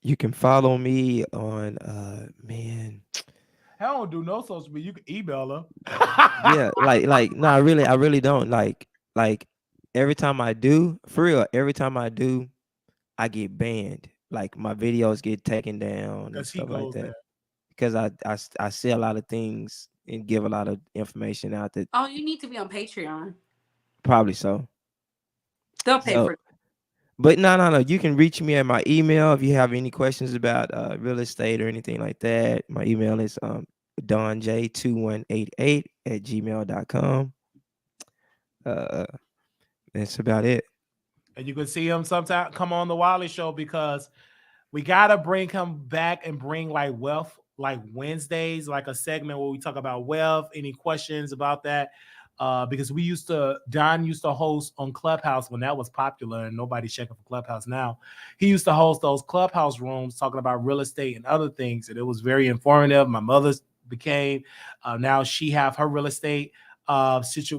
You can follow me on man. I don't do no social media. You can email them. Yeah, no, I really don't. Like every time I do, for real, every time I do, I get banned. Like my videos get taken down and stuff like that. There. Because I say a lot of things and give a lot of information out that. Oh, you need to be on Patreon. Probably so. They'll pay for it. But no. You can reach me at my email if you have any questions about real estate or anything like that. My email is donj2188@gmail.com. That's about it. And you can see him sometime come on the Wiley Show because we gotta bring him back and bring like wealth, like Wednesdays, like a segment where we talk about wealth. Any questions about that? Because Don used to host on Clubhouse when that was popular and nobody's checking for Clubhouse now. He used to host those Clubhouse rooms talking about real estate and other things. And it was very informative. My mother's became, now she have her real estate.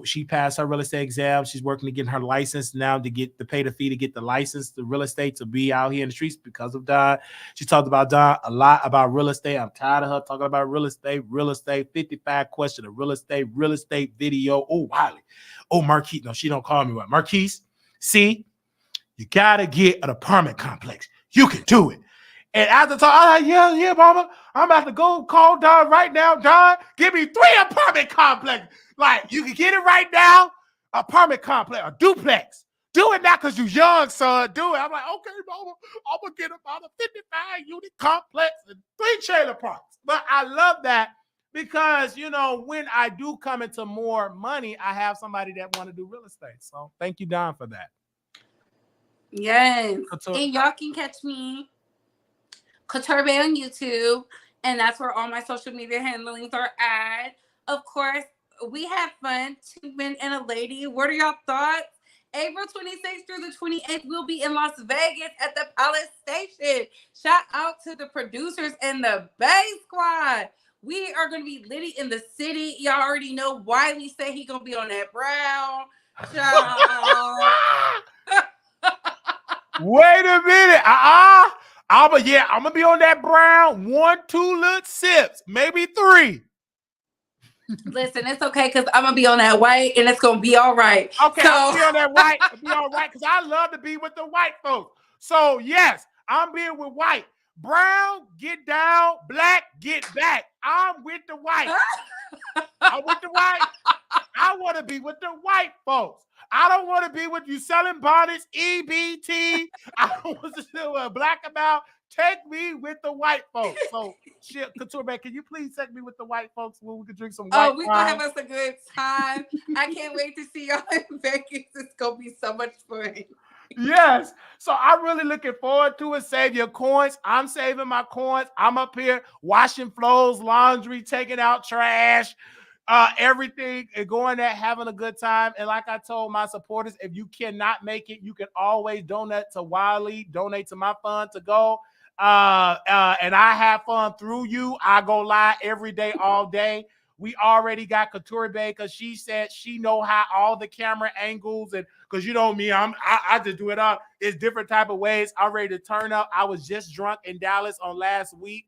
She passed her real estate exam. She's working to get her license now to pay the fee to get the license to real estate to be out here in the streets because of Don. She talked about Don a lot about real estate. I'm tired of her talking about real estate, 55 question of real estate video. Oh, Wiley. Oh, Marquise. No, she don't call me what. Marquise, see, you gotta get an apartment complex. You can do it. And after talk, I'm like, yeah, mama. I'm about to go call Don right now. Don, give me 3 apartment complexes. Like, you can get it right now. Apartment complex, a duplex. Do it now because you're young, son. Do it. I'm like, okay, mama. I'm going to get about a 55-unit complex and 3 trailer parks. But I love that because, when I do come into more money, I have somebody that want to do real estate. So thank you, Don, for that. Yes. And y'all can catch me Couture Bay on YouTube, and that's where all my social media handlings are at. Of course, we had fun, 2 men and a lady. What are y'all thoughts? April 26th through the 28th, we'll be in Las Vegas at the Palace Station. Shout out to the producers and the Bay Squad. We are going to be litty in the city. Y'all already know Wiley said he going to be on that brown. Wait a minute. I'm gonna be on that brown 1, 2 little sips, maybe 3. Listen, it's okay because I'm gonna be on that white and it's gonna be all right. Okay, I'll be on that white. It'll be all right because I love to be with the white folks. So yes, I'm being with white. Brown, get down. Black, get back. I'm with the white. I'm with the white. I want want to be with the white folks. I don't want to be with you selling bonnets, EBT. I don't want to do a black amount. Take me with the white folks. So, shit, Couture Bay, can you please take me with the white folks where we can drink some white we're wine? gonna have us a good time. I can't wait to see y'all in Vegas. It's gonna be so much fun. Yes. So I'm really looking forward to it. Save your coins. I'm saving my coins. I'm up here washing floors, laundry, taking out trash, everything, and going there, having a good time. And like I told my supporters, if you cannot make it, you can always donate to Wiley, donate to my fund to go. And I have fun through you. I go live every day, all day. We already got Couture Bay because she said she know how all the camera angles, and because you know me, I just do it all. It's different type of ways. I'm ready to turn up. I was just drunk in Dallas on last week.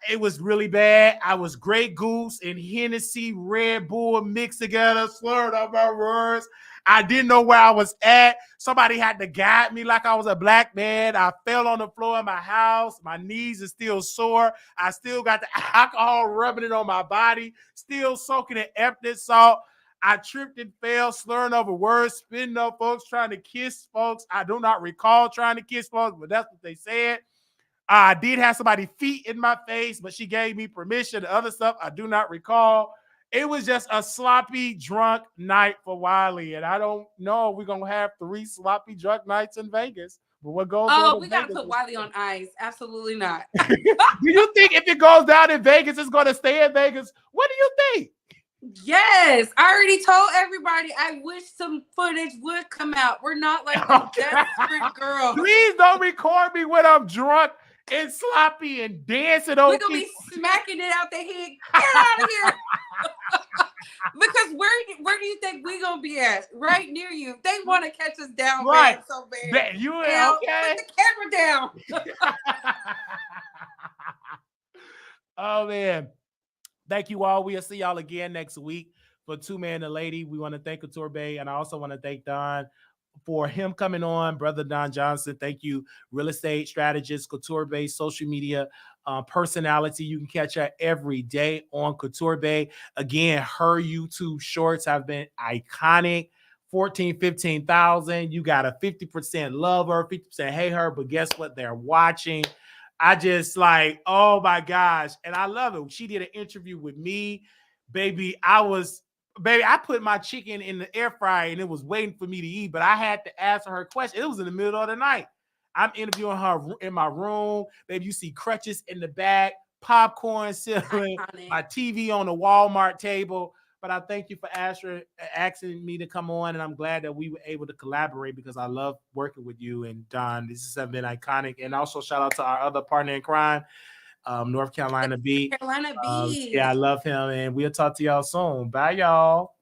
It was really bad. I was Grey Goose and Hennessy, Red Bull mixed together, slurred up my words. I didn't know where I was at. Somebody had to guide me like I was a black man. I fell on the floor in my house. My knees are still sore. I still got the alcohol rubbing it on my body, still soaking in Epsom salt. I tripped and fell, slurring over words, spitting up folks, trying to kiss folks. I do not recall trying to kiss folks, but that's what they said. I did have somebody feet in my face, but she gave me permission. The other stuff I do not recall. It was just a sloppy, drunk night for Wiley. And I don't know if we're going to have 3 sloppy, drunk nights in Vegas. But what goes on in We got to Vegas put Wiley on ice. Absolutely not. Do you think if it goes down in Vegas, it's going to stay in Vegas? What do you think? Yes, I already told everybody. I wish some footage would come out. We're not like the desperate girls. Please don't record me when I'm drunk and sloppy and dancing on. We're gonna be smacking it out their head. Get out of here! Because where do you think we're gonna be at? Right near you. They want to catch us down bad so bad. You okay? Put the camera down. Oh man. Thank you all. We'll see y'all again next week for Two Man and a Lady. We want to thank Couture Bay, and I also want to thank Don for him coming on, brother Don Johnson. Thank you, real estate strategist, Couture Bay, social media personality. You can catch her every day on Couture Bay. Again, her YouTube shorts have been iconic. 14, 15,000. You got a 50% love her, 50% hate her, but guess what? They're watching. I just like, oh my gosh. And I love it. She did an interview with me. Baby, I put my chicken in the air fryer and it was waiting for me to eat, but I had to answer her question. It was in the middle of the night. I'm interviewing her in my room. Baby, you see crutches in the back, popcorn ceiling, my TV on the Walmart table. But I thank you for asking me to come on, and I'm glad that we were able to collaborate because I love working with you and Don. This has been iconic. And also shout out to our other partner in crime, North Carolina B. Yeah, I love him, and we'll talk to y'all soon. Bye, y'all.